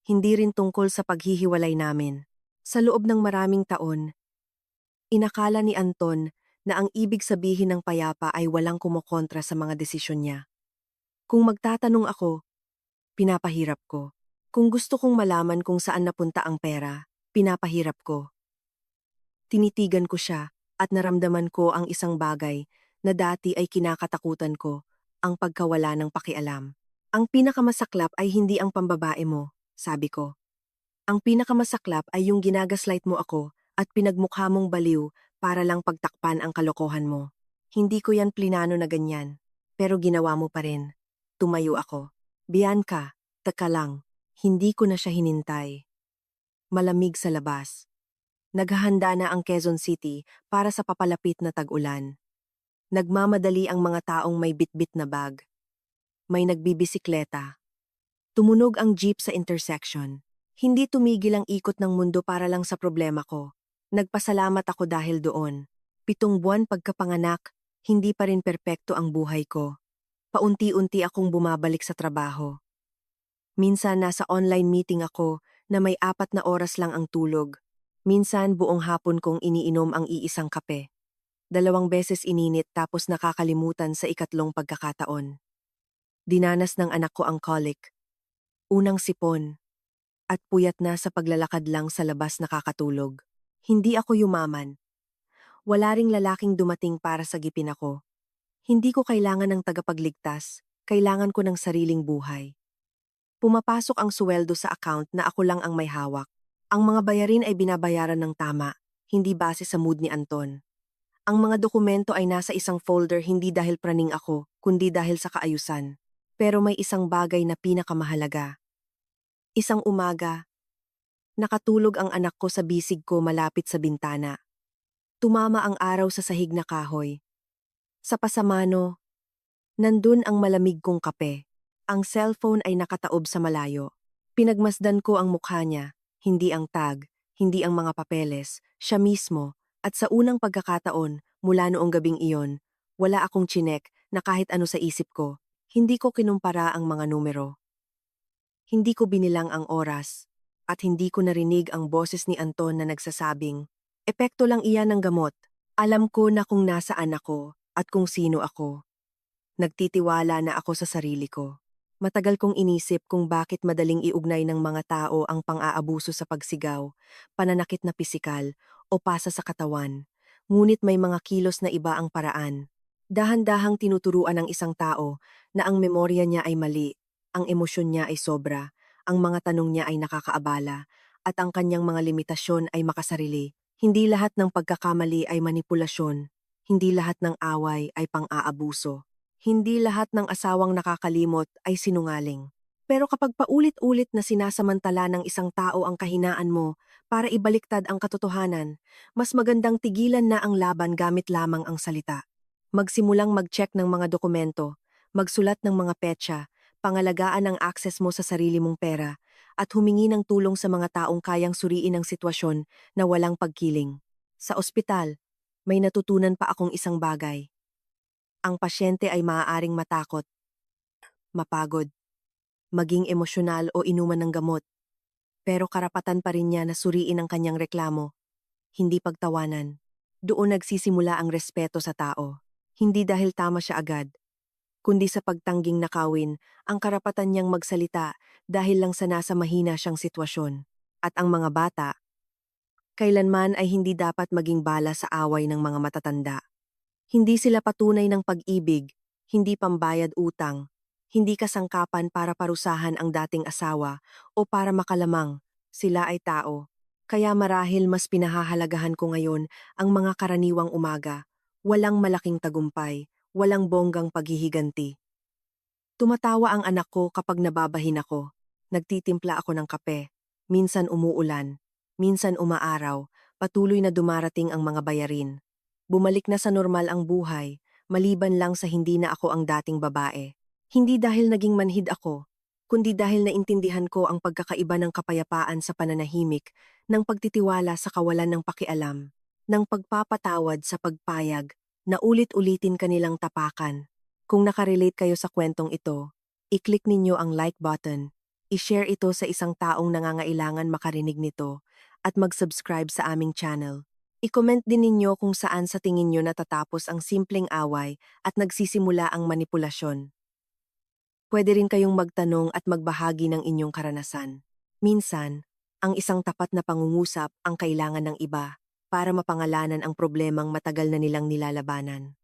Hindi rin tungkol sa paghihiwalay namin. Sa loob ng maraming taon, inakala ni Anton na ang ibig sabihin ng payapa ay walang kumokontra sa mga desisyon niya. Kung magtatanong ako, pinapahirap ko. Kung gusto kong malaman kung saan napunta ang pera, pinapahirap ko. Tinitigan ko siya at naramdaman ko ang isang bagay na dati ay kinakatakutan ko, ang pagkawala ng pakialam. Ang pinakamasaklap ay hindi ang pambabae mo, sabi ko. Ang pinakamasaklap ay yung ginagaslight mo ako at pinagmukha mong baliw para lang pagtakpan ang kalokohan mo. Hindi ko yan plinano na ganyan, pero ginawa mo pa rin. Tumayo ako. Bianca, taka lang. Hindi ko na siya hinintay. Malamig sa labas. Naghahanda na ang Quezon City para sa papalapit na tag-ulan. Nagmamadali ang mga taong may bitbit na bag. May nagbibisikleta. Tumunog ang jeep sa intersection. Hindi tumigil ang ikot ng mundo para lang sa problema ko. Nagpasalamat ako dahil doon. 7 buwan pagkapanganak, hindi pa rin perpekto ang buhay ko. Paunti-unti akong bumabalik sa trabaho. Minsan nasa online meeting ako na may 4 oras lang ang tulog. Minsan buong hapon kong iniinom ang iisang kape. 2 beses ininit tapos nakakalimutan sa ikatlong pagkakataon. Dinanas ng anak ko ang colic, unang sipon, at puyat na sa paglalakad lang sa labas nakakatulog. Hindi ako yumaman. Wala ring lalaking dumating para sagipin ako. Hindi ko kailangan ng tagapagligtas, kailangan ko ng sariling buhay. Pumapasok ang suweldo sa account na ako lang ang may hawak. Ang mga bayarin ay binabayaran ng tama, hindi base sa mood ni Anton. Ang mga dokumento ay nasa isang folder hindi dahil praning ako, kundi dahil sa kaayusan. Pero may isang bagay na pinakamahalaga. Isang umaga, nakatulog ang anak ko sa bisig ko malapit sa bintana. Tumama ang araw sa sahig na kahoy. Sa pasamano, nandun ang malamig kong kape. Ang cellphone ay nakataob sa malayo. Pinagmasdan ko ang mukha niya, hindi ang tag, hindi ang mga papeles, siya mismo, at sa unang pagkakataon, mula noong gabing iyon, wala akong chinek na kahit ano sa isip ko. Hindi ko kinumpara ang mga numero. Hindi ko binilang ang oras, at hindi ko narinig ang boses ni Anton na nagsasabing, "Epekto lang iyan ng gamot. Alam ko na kung nasaan ako at kung sino ako." Nagtitiwala na ako sa sarili ko. Matagal kong inisip kung bakit madaling iugnay ng mga tao ang pang-aabuso sa pagsigaw, pananakit na pisikal, o pasa sa katawan. Ngunit may mga kilos na iba ang paraan. Dahan-dahang tinuturuan ng isang tao na ang memorya niya ay mali, ang emosyon niya ay sobra, ang mga tanong niya ay nakakaabala, at ang kanyang mga limitasyon ay makasarili. Hindi lahat ng pagkakamali ay manipulasyon. Hindi lahat ng away ay pang-aabuso. Hindi lahat ng asawang nakakalimot ay sinungaling. Pero kapag paulit-ulit na sinasamantala ng isang tao ang kahinaan mo para ibaliktad ang katotohanan, mas magandang tigilan na ang laban gamit lamang ang salita. Magsimulang mag-check ng mga dokumento, magsulat ng mga petsa, pangalagaan ang access mo sa sarili mong pera, at humingi ng tulong sa mga taong kayang suriin ang sitwasyon na walang pagkiling. Sa ospital, may natutunan pa akong isang bagay. Ang pasyente ay maaaring matakot, mapagod, maging emosyonal o inuman ng gamot, pero karapatan pa rin niya na suriin ang kanyang reklamo, hindi pagtawanan. Doon nagsisimula ang respeto sa tao. Hindi dahil tama siya agad, kundi sa pagtangging nakawin ang karapatan niyang magsalita dahil lang sa nasa mahina siyang sitwasyon. At ang mga bata, kailanman ay hindi dapat maging bala sa away ng mga matatanda. Hindi sila patunay ng pag-ibig, hindi pambayad utang, hindi kasangkapan para parusahan ang dating asawa o para makalamang. Sila ay tao. Kaya marahil mas pinahahalagahan ko ngayon ang mga karaniwang umaga. Walang malaking tagumpay, walang bonggang paghihiganti. Tumatawa ang anak ko kapag nababahin ako. Nagtitimpla ako ng kape. Minsan umuulan, minsan umaaraw, patuloy na dumarating ang mga bayarin. Bumalik na sa normal ang buhay, maliban lang sa hindi na ako ang dating babae. Hindi dahil naging manhid ako, kundi dahil naintindihan ko ang pagkakaiba ng kapayapaan sa pananahimik, ng pagtitiwala sa kawalan ng pakialam, ng pagpapatawad sa pagpayag, na ulit-ulitin kanilang tapakan. Kung nakarelate kayo sa kwentong ito, i-click ninyo ang like button, i-share ito sa isang taong nangangailangan makarinig nito, at mag-subscribe sa aming channel. I-comment din ninyo kung saan sa tingin nyo natatapos ang simpleng away at nagsisimula ang manipulasyon. Pwede rin kayong magtanong at magbahagi ng inyong karanasan. Minsan, ang isang tapat na pangungusap ang kailangan ng iba para mapangalanan ang problemang matagal na nilang nilalabanan.